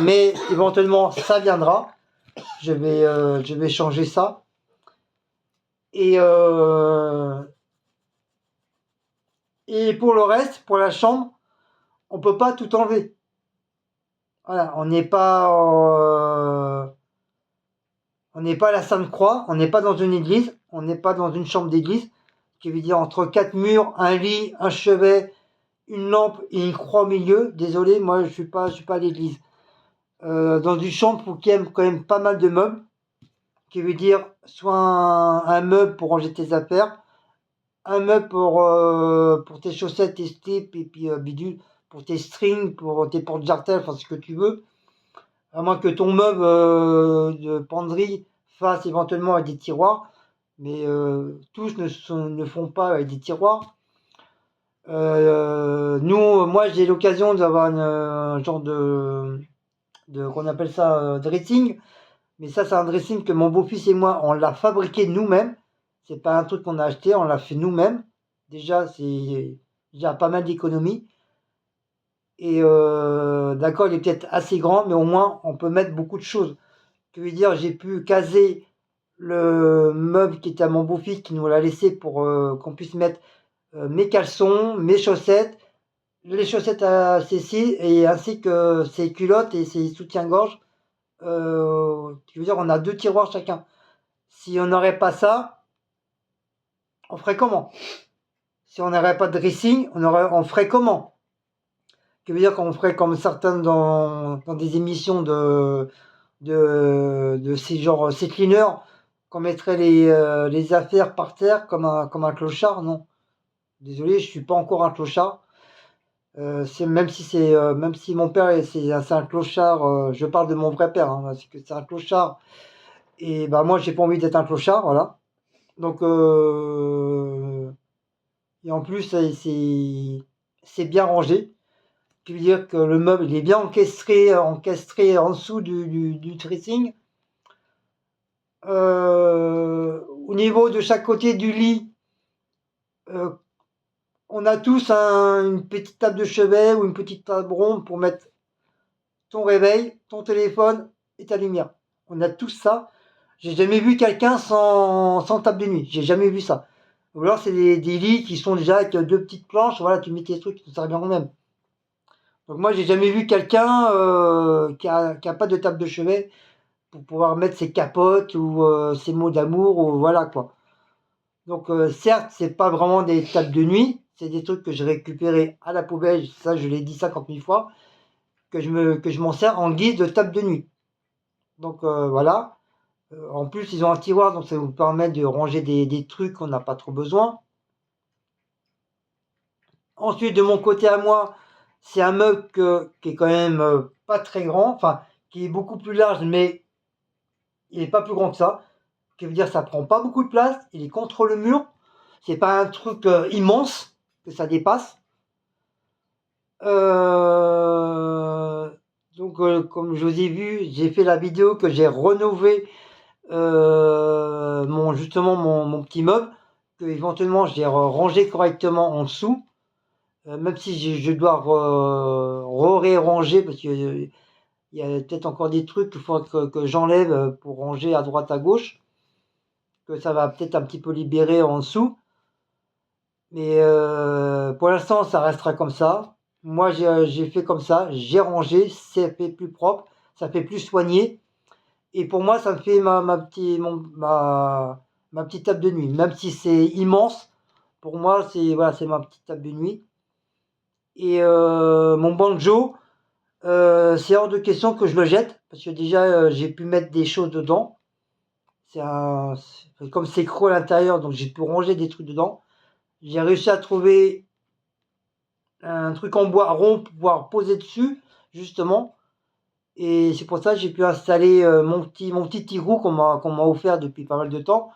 [SPEAKER 1] Mais éventuellement, ça viendra. Je vais changer ça. Et pour le reste, pour la chambre, on peut pas tout enlever. Voilà, on n'est pas à la Sainte-Croix, on n'est pas dans une église, on n'est pas dans une chambre d'église, qui veut dire entre 4 murs, un lit, un chevet, une lampe et une croix au milieu. Désolé, moi je suis pas à l'église. Dans une chambre, faut qu'il y ait quand même pas mal de meubles, qui veut dire soit un meuble pour ranger tes affaires, un meuble pour tes chaussettes, tes slips et puis bidule, pour tes strings, pour tes porte-jartelles, enfin ce que tu veux. À moins que ton meuble de penderie fasse éventuellement avec des tiroirs, mais tous ne font pas avec des tiroirs. Moi j'ai l'occasion d'avoir un genre de qu'on appelle ça dressing, mais ça c'est un dressing que mon beau-fils et moi on l'a fabriqué nous-mêmes. C'est pas un truc qu'on a acheté, on l'a fait nous-mêmes. Déjà c'est déjà pas mal d'économies. Et d'accord, il est peut-être assez grand, mais au moins on peut mettre beaucoup de choses. Je veux dire, j'ai pu caser le meuble qui était à mon beau-fils qui nous l'a laissé pour qu'on puisse mettre mes caleçons, mes chaussettes, les chaussettes à Cécile et ainsi que ses culottes et ses soutiens-gorge. Je veux dire, on a 2 tiroirs chacun. Si on n'aurait pas ça, on ferait comment? Si on n'aurait pas de dressing, on ferait comment? Ce qui veut dire qu'on ferait comme certains dans des émissions de ces genre set cleaner, qu'on mettrait les affaires par terre comme un clochard. Non, désolé, je suis pas encore un clochard. Même si mon père c'est un clochard, je parle de mon vrai père, hein, parce que c'est un clochard. Et bah moi j'ai pas envie d'être un clochard, voilà. Donc et en plus c'est bien rangé. Ce qui veut dire que le meuble il est bien encastré en dessous du dressing. Au niveau de chaque côté du lit, euh, on a tous une petite table de chevet ou une petite table ronde pour mettre ton réveil, ton téléphone et ta lumière. On a tous ça. J'ai jamais vu quelqu'un sans table de nuit. J'ai jamais vu ça. Ou alors c'est des lits qui sont déjà avec deux petites planches. Voilà, tu mets tes trucs, ça sert bien quand même. Donc moi j'ai jamais vu quelqu'un qui a pas de table de chevet pour pouvoir mettre ses capotes ou ses mots d'amour ou voilà quoi. Donc certes c'est pas vraiment des tables de nuit, c'est des trucs que j'ai récupérés à la poubelle. Ça je l'ai dit 50 000 fois que je m'en sers en guise de table de nuit. Donc voilà. En plus, ils ont un tiroir, donc ça vous permet de ranger des trucs qu'on n'a pas trop besoin. Ensuite, de mon côté à moi, c'est un meuble qui est quand même pas très grand, enfin, qui est beaucoup plus large, mais il n'est pas plus grand que ça. Ce qui veut dire ça prend pas beaucoup de place, il est contre le mur. C'est pas un truc immense que ça dépasse. Euh, donc, comme je vous ai vu, j'ai fait la vidéo que j'ai rénové justement mon petit meuble, que éventuellement j'ai rangé correctement en dessous, même si je dois réranger parce qu'il y a peut-être encore des trucs qu'il faut que j'enlève pour ranger à droite à gauche, que ça va peut-être un petit peu libérer en dessous. Mais pour l'instant, ça restera comme ça. Moi, j'ai fait comme ça, j'ai rangé, ça fait plus propre, ça fait plus soigné. Et pour moi, ça me fait ma petite table de nuit. Même si c'est immense, pour moi, c'est ma petite table de nuit. Et mon banjo, c'est hors de question que je le jette, parce que déjà, j'ai pu mettre des choses dedans. Comme c'est creux à l'intérieur, donc j'ai pu ranger des trucs dedans. J'ai réussi à trouver un truc en bois rond pour pouvoir poser dessus, justement. Et c'est pour ça que j'ai pu installer mon petit Tigou qu'on m'a offert depuis pas mal de temps,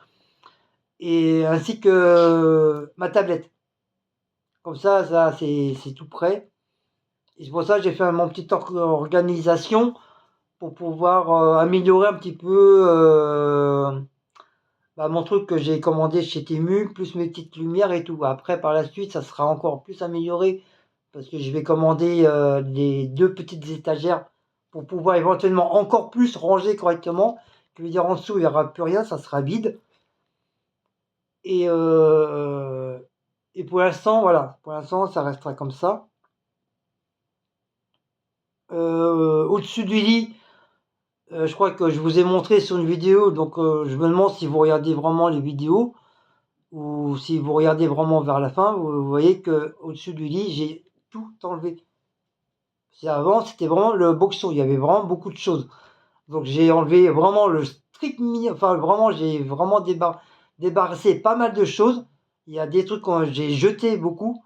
[SPEAKER 1] et ainsi que ma tablette. Comme ça c'est tout prêt. Et c'est pour ça que j'ai fait mon petite organisation pour pouvoir améliorer un petit peu mon truc que j'ai commandé chez Temu, plus mes petites lumières et tout. Après, par la suite, ça sera encore plus amélioré parce que je vais commander les deux petites étagères pour pouvoir éventuellement encore plus ranger correctement. Je veux dire, en dessous, il n'y aura plus rien, ça sera vide. Et, euh, et pour l'instant, voilà. Pour l'instant, ça restera comme ça. Au-dessus du lit, je crois que je vous ai montré sur une vidéo, donc je me demande si vous regardez vraiment les vidéos ou si vous regardez vraiment vers la fin, vous voyez que au-dessus du lit, j'ai tout enlevé. Avant, c'était vraiment le boxon, il y avait vraiment beaucoup de choses. Donc j'ai enlevé vraiment le strict minimum, enfin vraiment, j'ai vraiment débarrassé pas mal de choses. Il y a des trucs que j'ai jeté beaucoup.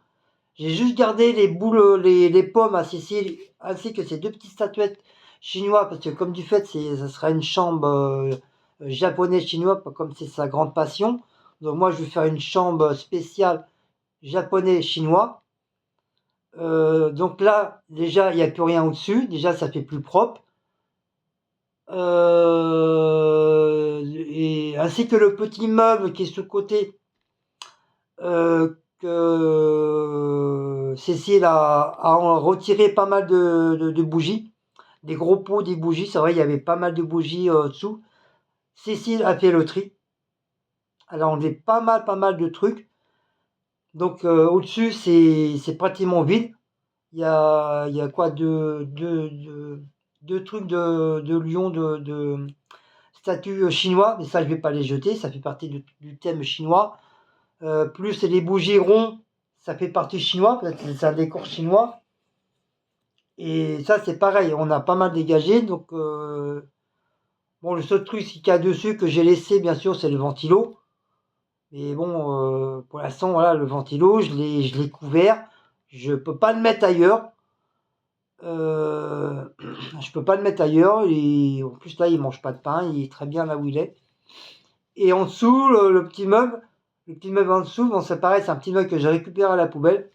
[SPEAKER 1] J'ai juste gardé les boules, les pommes à Cécile, ainsi que ces deux petites statuettes chinoises, parce que comme du fait, ça sera une chambre japonais chinois, comme c'est sa grande passion. Donc moi, je vais faire une chambre spéciale japonais chinois. Donc là, déjà, il n'y a plus rien au-dessus. Déjà, ça fait plus propre. Et ainsi que le petit meuble qui est sur le côté, que Cécile a retiré pas mal de bougies, des gros pots, des bougies. C'est vrai, il y avait pas mal de bougies dessous. Cécile a fait le tri. Elle a enlevé pas mal de trucs. Donc au-dessus, c'est pratiquement vide. Il y a quoi deux trucs de Lyon, de statues chinois, mais ça je vais pas les jeter, ça fait partie du thème chinois. Plus les bougies ronds, ça fait partie chinois, peut-être c'est un décor chinois. Et ça c'est pareil, on a pas mal dégagé, donc bon, le seul truc qu'il y a dessus que j'ai laissé, bien sûr, c'est le ventilo. Mais bon, pour l'instant, voilà, le ventilo, je l'ai couvert. Je peux pas le mettre ailleurs. Je peux pas le mettre ailleurs. Et en plus, là, il mange pas de pain. Il est très bien là où il est. Et en dessous, le petit meuble en dessous, bon, c'est pareil, c'est un petit meuble que j'ai récupéré à la poubelle.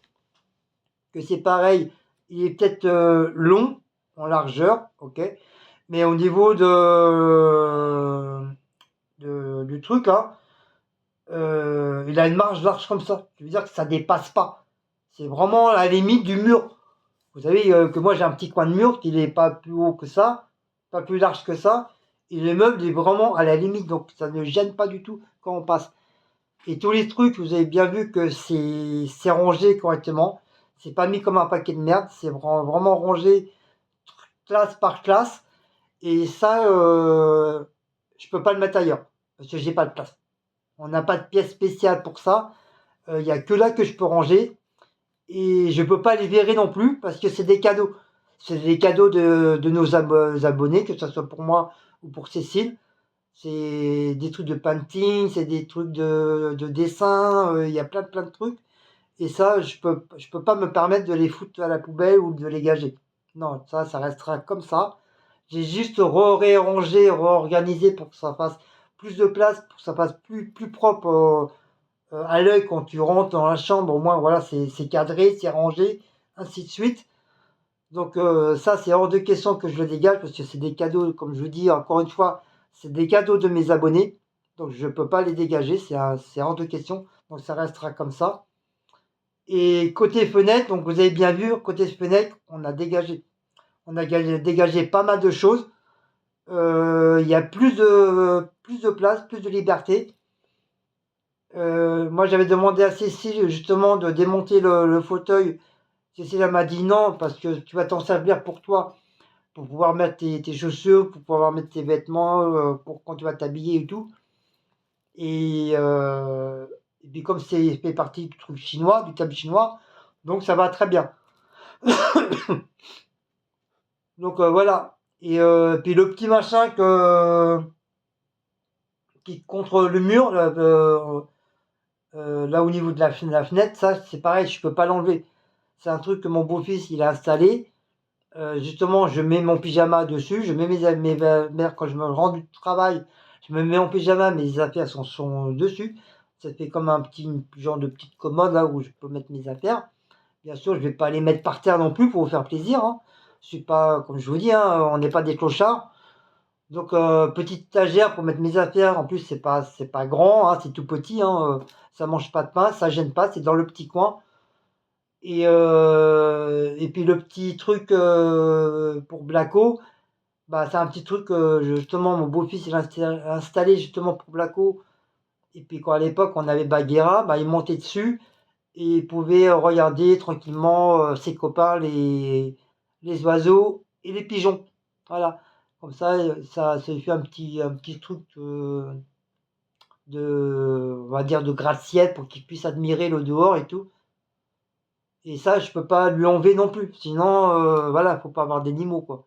[SPEAKER 1] Que c'est pareil, il est peut-être long en largeur, ok. Mais au niveau du truc, là, il a une marge large comme ça. Je veux dire que ça dépasse pas. C'est vraiment à la limite du mur. Vous savez que moi j'ai un petit coin de mur qui n'est pas plus haut que ça, pas plus large que ça. Et le meuble est vraiment à la limite, donc ça ne gêne pas du tout quand on passe. Et tous les trucs, vous avez bien vu que c'est rangé correctement. C'est pas mis comme un paquet de merde, c'est vraiment rangé classe par classe. Et ça, je peux pas le mettre ailleurs parce que j'ai pas de place. On n'a pas de pièce spéciale pour ça. Il n'y a que là que je peux ranger. Et je peux pas les virer non plus parce que c'est des cadeaux. C'est des cadeaux de nos abonnés, que ce soit pour moi ou pour Cécile. C'est des trucs de painting, c'est des trucs de dessin. Il y a plein de trucs. Et ça, je peux pas me permettre de les foutre à la poubelle ou de les gager. Non, ça restera comme ça. J'ai juste réarrangé, réorganisé pour que ça fasse plus de place, pour que ça fasse plus propre à l'œil quand tu rentres dans la chambre. Au moins, voilà, c'est cadré, c'est rangé, ainsi de suite. Donc ça, c'est hors de question que je le dégage parce que c'est des cadeaux, comme je vous dis encore une fois, c'est des cadeaux de mes abonnés. Donc je ne peux pas les dégager, c'est hors de question. Donc ça restera comme ça. Et côté fenêtre, donc vous avez bien vu, côté fenêtre, on a dégagé. On a dégagé pas mal de choses. Il y a plus de place, plus de liberté. Moi, j'avais demandé à Cécile justement de démonter le fauteuil. Cécile m'a dit non, parce que tu vas t'en servir pour toi, pour pouvoir mettre tes chaussures, pour pouvoir mettre tes vêtements, pour quand tu vas t'habiller et tout. Et puis comme c'est fait partie du truc chinois, du thème chinois, donc ça va très bien. Donc voilà. Et puis le petit machin qui contre le mur, là au niveau de la fenêtre, ça c'est pareil, je peux pas l'enlever. C'est un truc que mon beau-fils il a installé. Justement, je mets mon pyjama dessus, je mets mes mères quand je me rends du travail, je me mets en pyjama, mes affaires sont dessus. Ça fait comme un petit genre de petite commode là où je peux mettre mes affaires. Bien sûr, je vais pas les mettre par terre non plus pour vous faire plaisir, hein. Je suis pas, comme je vous dis, hein, on n'est pas des clochards. Donc petite étagère pour mettre mes affaires. En plus, c'est pas grand, hein, c'est tout petit, hein, ça mange pas de pain, ça gêne pas, c'est dans le petit coin. Et puis le petit truc pour Blaco, bah, c'est un petit truc que justement mon beau-fils il a installé justement pour Blaco. Et puis quand à l'époque on avait Bagheera, bah, il montait dessus et il pouvait regarder tranquillement ses copains, les oiseaux et les pigeons. Voilà. Comme ça lui fait un petit truc on va dire de gratte-ciel pour qu'il puisse admirer le dehors et tout. Et ça, je peux pas lui enlever non plus. Sinon, voilà, faut pas avoir d'animaux, quoi.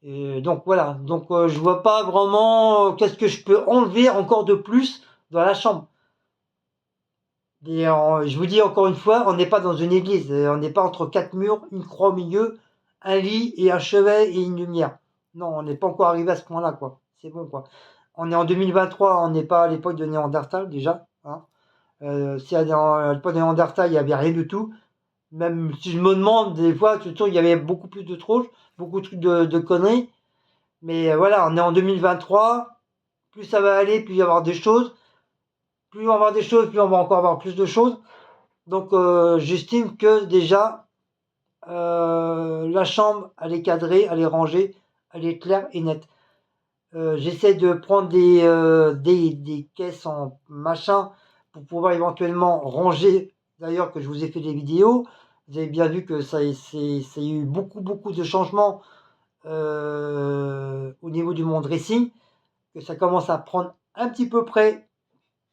[SPEAKER 1] Et donc voilà. Donc je vois pas vraiment qu'est-ce que je peux enlever encore de plus dans la chambre. Et je vous dis encore une fois, on n'est pas dans une église. On n'est pas entre quatre murs, une croix au milieu, un lit et un chevet et une lumière. Non, on n'est pas encore arrivé à ce point-là, quoi. C'est bon, quoi. On est en 2023, on n'est pas à l'époque de Néandertal déjà, hein. Si à l'époque de Néandertal, il n'y avait rien du tout. Même si je me demande, des fois, il y avait beaucoup plus de tronches, beaucoup de trucs de conneries. Mais voilà, on est en 2023. Plus ça va aller, plus il va y avoir des choses. Plus on va avoir des choses, plus on va encore avoir plus de choses. Donc j'estime que déjà, la chambre, elle est cadrée, elle est rangée, elle est claire et nette. J'essaie de prendre des caisses en machin pour pouvoir éventuellement ranger. D'ailleurs, que je vous ai fait des vidéos. Vous avez bien vu que ça a eu beaucoup de changements au niveau du mon dressing. que ça commence à prendre un petit peu près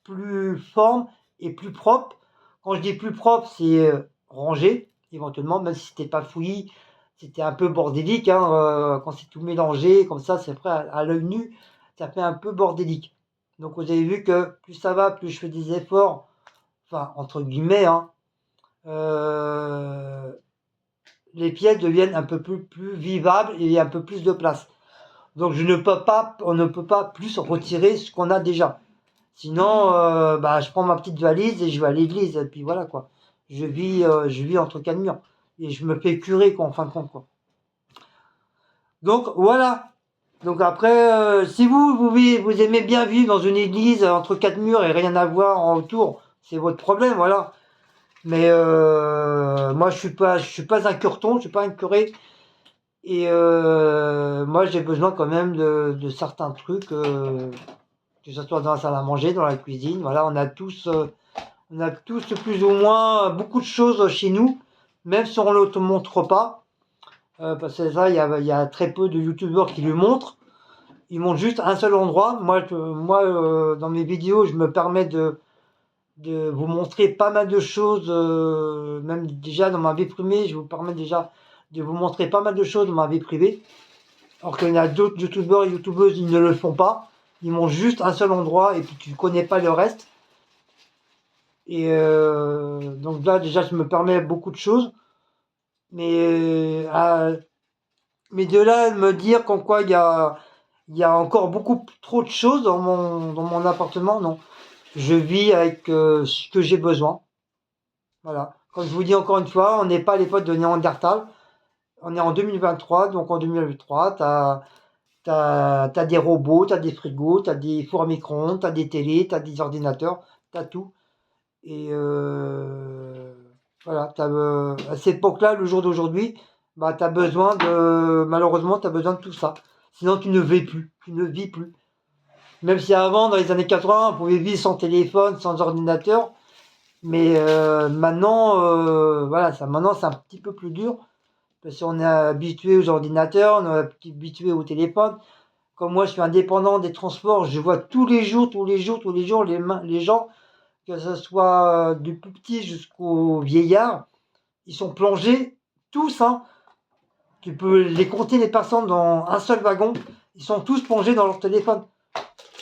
[SPEAKER 1] plus forme et plus propre. Quand je dis plus propre, c'est rangé, éventuellement, même si c'était pas fouillis, c'était un peu bordélique. Quand c'est tout mélangé, comme ça, c'est prêt à l'œil nu, ça fait un peu bordélique. Donc vous avez vu que plus ça va, plus je fais des efforts, enfin entre guillemets, les pièces deviennent un peu plus vivables et il y a un peu plus de place. Donc on ne peut pas plus retirer ce qu'on a déjà. Sinon, je prends ma petite valise et je vais à l'église. Et puis voilà quoi. Je vis entre quatre murs. Et je me fais curer quoi, en fin de compte quoi. Donc voilà. Donc après, si vous aimez bien vivre dans une église entre quatre murs et rien à voir en autour, c'est votre problème, voilà. Mais moi je suis pas un curton, je suis pas un curé. Et moi j'ai besoin quand même de certains trucs. Que ce soit dans la salle à manger, dans la cuisine, voilà, on a tous plus ou moins beaucoup de choses chez nous, même si on ne te montre pas, parce que ça, il y a très peu de youtubeurs qui le montrent. Ils montrent juste un seul endroit. Moi, dans mes vidéos, je me permets de vous montrer pas mal de choses, même déjà dans ma vie privée, je vous permets déjà de vous montrer pas mal de choses dans ma vie privée. Alors qu'il y en a d'autres youtubeurs et youtubeuses, ils ne le font pas. Ils montrent juste un seul endroit et puis tu connais pas le reste. Et donc là, déjà, je me permets beaucoup de choses. Mais, mais de là à me dire qu'en quoi il y a encore beaucoup trop de choses dans mon appartement, non. Je vis avec ce que j'ai besoin. Voilà. Comme je vous dis encore une fois, on n'est pas à l'époque de Néandertal. On est en 2023, donc en 2023, t'as des robots, t'as des frigos, t'as des fours à micro-ondes, t'as des télés, t'as des ordinateurs, t'as tout. Et voilà, à cette époque-là, le jour d'aujourd'hui, malheureusement, t'as besoin de tout ça. Sinon, tu ne vis plus, tu ne vis plus. Même si avant, dans les années 80, on pouvait vivre sans téléphone, sans ordinateur, mais maintenant, maintenant, c'est un petit peu plus dur, parce qu'on est habitué aux ordinateurs, on est habitué au téléphone. Comme moi, je suis indépendant des transports, je vois tous les jours, les gens, que ce soit du plus petit jusqu'au vieillard, ils sont plongés, tous, hein. Tu peux les compter, les personnes dans un seul wagon, ils sont tous plongés dans leur téléphone.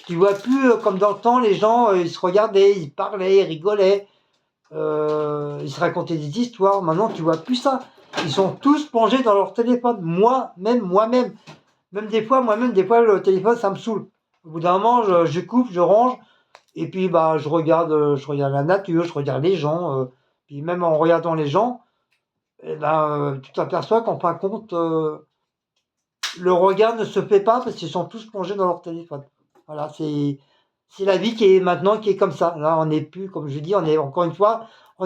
[SPEAKER 1] Tu vois plus comme dans le temps, les gens, ils se regardaient, ils parlaient, ils rigolaient, ils se racontaient des histoires. Maintenant, tu vois plus ça. Ils sont tous plongés dans leur téléphone. Moi-même. Même des fois, le téléphone, ça me saoule. Au bout d'un moment, je coupe, je range. Et puis je regarde la nature, je regarde les gens. Puis même en regardant les gens, tu t'aperçois qu'en fin de compte, le regard ne se fait pas parce qu'ils sont tous plongés dans leur téléphone. Voilà, c'est la vie qui est comme ça. Là, on n'est plus, comme je dis, on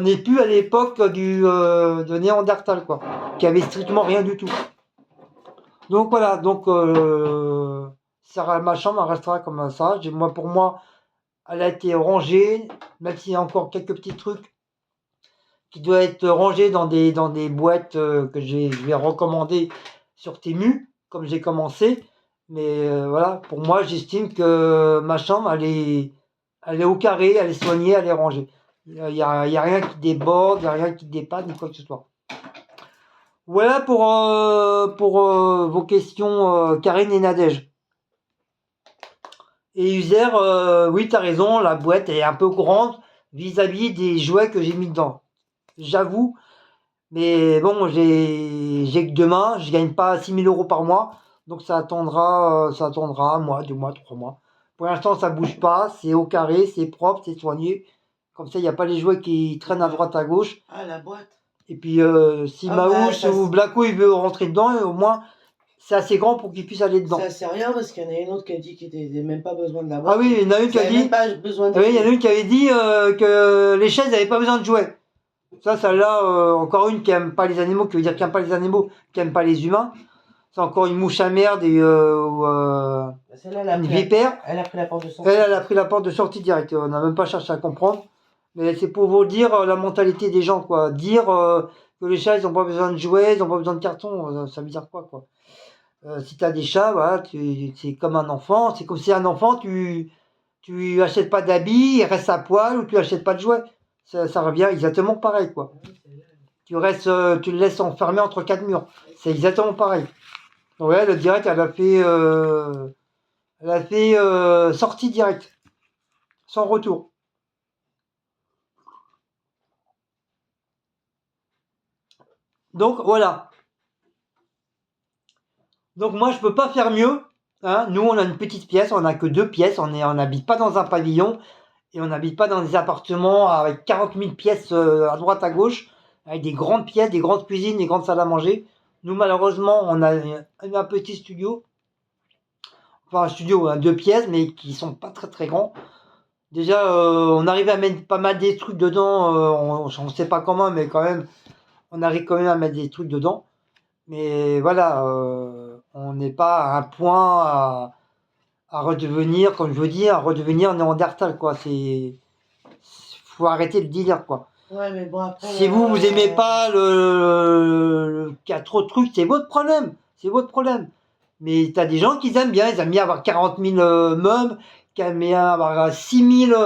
[SPEAKER 1] n'est plus à l'époque de Néandertal, quoi, qui avait strictement rien du tout. Donc voilà, ma chambre elle restera comme ça. Pour moi, elle a été rangée, même s'il y a encore quelques petits trucs qui doivent être rangés dans des boîtes que je vais recommander sur Temu, comme j'ai commencé. Mais voilà, pour moi, j'estime que ma chambre, elle est au carré, elle est soignée, elle est rangée. Il n'y a rien qui déborde, il n'y a rien qui dépanne, ni quoi que ce soit. Voilà pour vos questions, Karine et Nadège. Et User, oui, t'as raison, la boîte est un peu grande vis-à-vis des jouets que j'ai mis dedans. J'avoue, mais bon, j'ai que 2 mains, je gagne pas 6 000 € par mois, donc ça attendra un mois, 2 mois, 3 mois. Pour l'instant, ça bouge pas, c'est au carré, c'est propre, c'est soigné. Comme ça, il n'y a pas les jouets qui traînent à droite à gauche.
[SPEAKER 2] Ah, la boîte.
[SPEAKER 1] Et puis, si Maouche ou Blacko il veut rentrer dedans, au moins, c'est assez grand pour qu'il puisse aller dedans.
[SPEAKER 2] Ça sert à rien parce qu'il y en a une autre qui a dit qu'il n'avait même pas besoin de la boîte.
[SPEAKER 1] Ah oui, il y en a une qui a dit.
[SPEAKER 2] Même pas besoin de.
[SPEAKER 1] Ah oui, il y en a une qui avait dit que les chaises n'avaient pas besoin de jouets. Ça, celle-là, encore une qui aime pas les animaux, qui veut dire qui aime pas les animaux, qui aime pas les humains. C'est encore une mouche à merde et
[SPEAKER 2] Celle-là,
[SPEAKER 1] une vipère.
[SPEAKER 2] Elle a pris la porte de sortie.
[SPEAKER 1] Elle a pris la porte de sortie directe. On n'a même pas cherché à comprendre. Mais c'est pour vous dire la mentalité des gens, quoi. Dire que les chats, ils n'ont pas besoin de jouets, ils n'ont pas besoin de cartons, ça veut dire quoi. Si tu as des chats, voilà, c'est comme un enfant. C'est comme si un enfant, tu achètes pas d'habits, il reste à poil, ou tu achètes pas de jouets. Ça revient exactement pareil, quoi. Tu le laisses enfermé entre quatre murs. C'est exactement pareil. Donc ouais, le direct, elle a fait sortie directe, sans retour. Donc voilà. Donc moi, je peux pas faire mieux. Hein. Nous, on a une petite pièce, on n'a que 2 pièces, on n'habite pas dans un pavillon et on n'habite pas dans des appartements avec 40 000 pièces à droite à gauche, avec des grandes pièces, des grandes cuisines, des grandes salles à manger. Nous, malheureusement, on a un petit studio, enfin un studio, hein, 2 pièces, mais qui sont pas très très grands. Déjà, on arrive à mettre pas mal des trucs dedans, on sait pas comment, mais quand même, on arrive quand même à mettre des trucs dedans. Mais voilà, on n'est pas à un point à redevenir, comme je veux dire, à redevenir Néandertal, quoi. Faut arrêter le délire, quoi.
[SPEAKER 2] Ouais, mais bon, après.
[SPEAKER 1] Si vous aimez pas qu'il y a trop de trucs, c'est votre problème. C'est votre problème. Mais t'as des gens qui ils aiment bien avoir 40 000 meubles, qui aiment bien avoir 6 000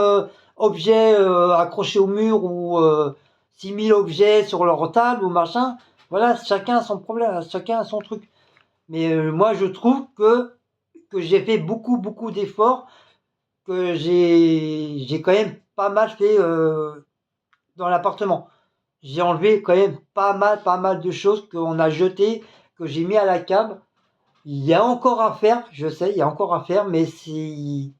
[SPEAKER 1] objets accrochés au mur ou 6 000 objets sur leur table ou machin. Voilà, chacun a son problème, chacun a son truc. Mais moi, je trouve que j'ai fait beaucoup d'efforts, que j'ai quand même pas mal fait dans l'appartement. J'ai enlevé quand même pas mal de choses qu'on a jetées, que j'ai mis à la cave. Il y a encore à faire, je sais, il y a encore à faire, mais je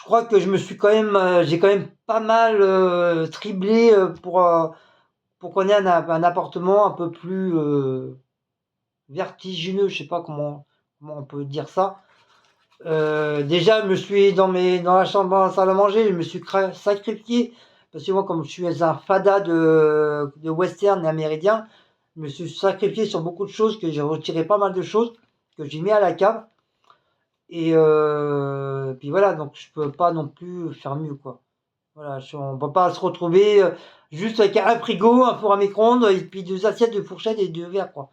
[SPEAKER 1] crois que j'ai quand même pas mal triplé pour qu'on ait un appartement un peu plus vertigineux, je sais pas comment on peut dire ça. Déjà, je me suis dans la chambre, dans la salle à manger, je me suis sacrifié parce que moi, comme je suis un fada de western et amérindien, je me suis sacrifié sur beaucoup de choses, que j'ai retiré pas mal de choses que j'ai mis à la cave. Et puis voilà, donc je peux pas non plus faire mieux, quoi. Voilà, on peut pas se retrouver juste avec un frigo, un four à micro-ondes et puis 2 assiettes, 2 fourchettes et 2 verres, quoi.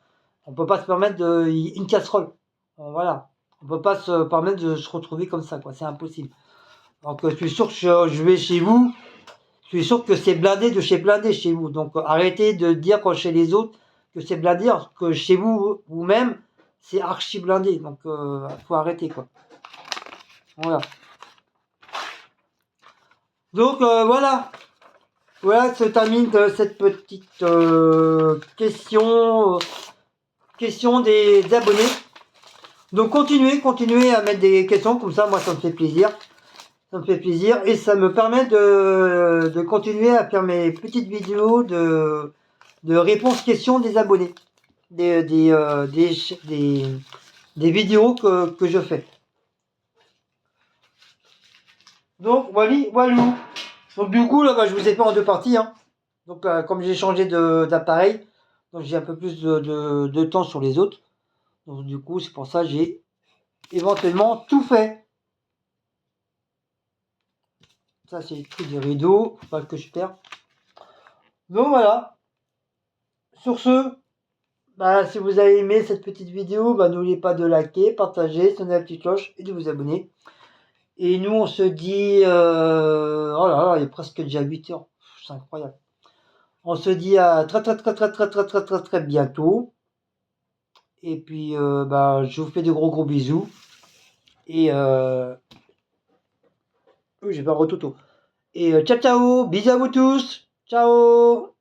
[SPEAKER 1] On peut pas se permettre une casserole. Bon, voilà. On peut pas se permettre de se retrouver comme ça, quoi. C'est impossible. Donc je suis sûr que je vais chez vous. Je suis sûr que c'est blindé de chez blindé chez vous. Donc arrêtez de dire chez les autres que c'est blindé, alors que chez vous, vous-même, c'est archi blindé. Donc faut arrêter, quoi. Voilà. Donc voilà. Voilà, se termine cette petite question des abonnés. Donc continuez à mettre des questions, comme ça moi ça me fait plaisir. Ça me fait plaisir et ça me permet de continuer à faire mes petites vidéos de réponses questions des abonnés. Des vidéos que je fais. Donc voilà. Donc du coup là je vous ai fait en 2 parties. Hein. Donc comme j'ai changé d'appareil, donc j'ai un peu plus de temps sur les autres. Donc du coup c'est pour ça que j'ai éventuellement tout fait. Ça c'est le truc des rideaux, faut pas que je perds. Donc voilà. Sur ce, si vous avez aimé cette petite vidéo, n'oubliez pas de liker, partager, sonner la petite cloche et de vous abonner. Et nous on se dit oh là là, il est presque déjà 8h. C'est incroyable. On se dit à très bientôt. Et puis, je vous fais de gros bisous. Et oui, j'ai pas retouto. Et ciao, bisous à vous tous. Ciao.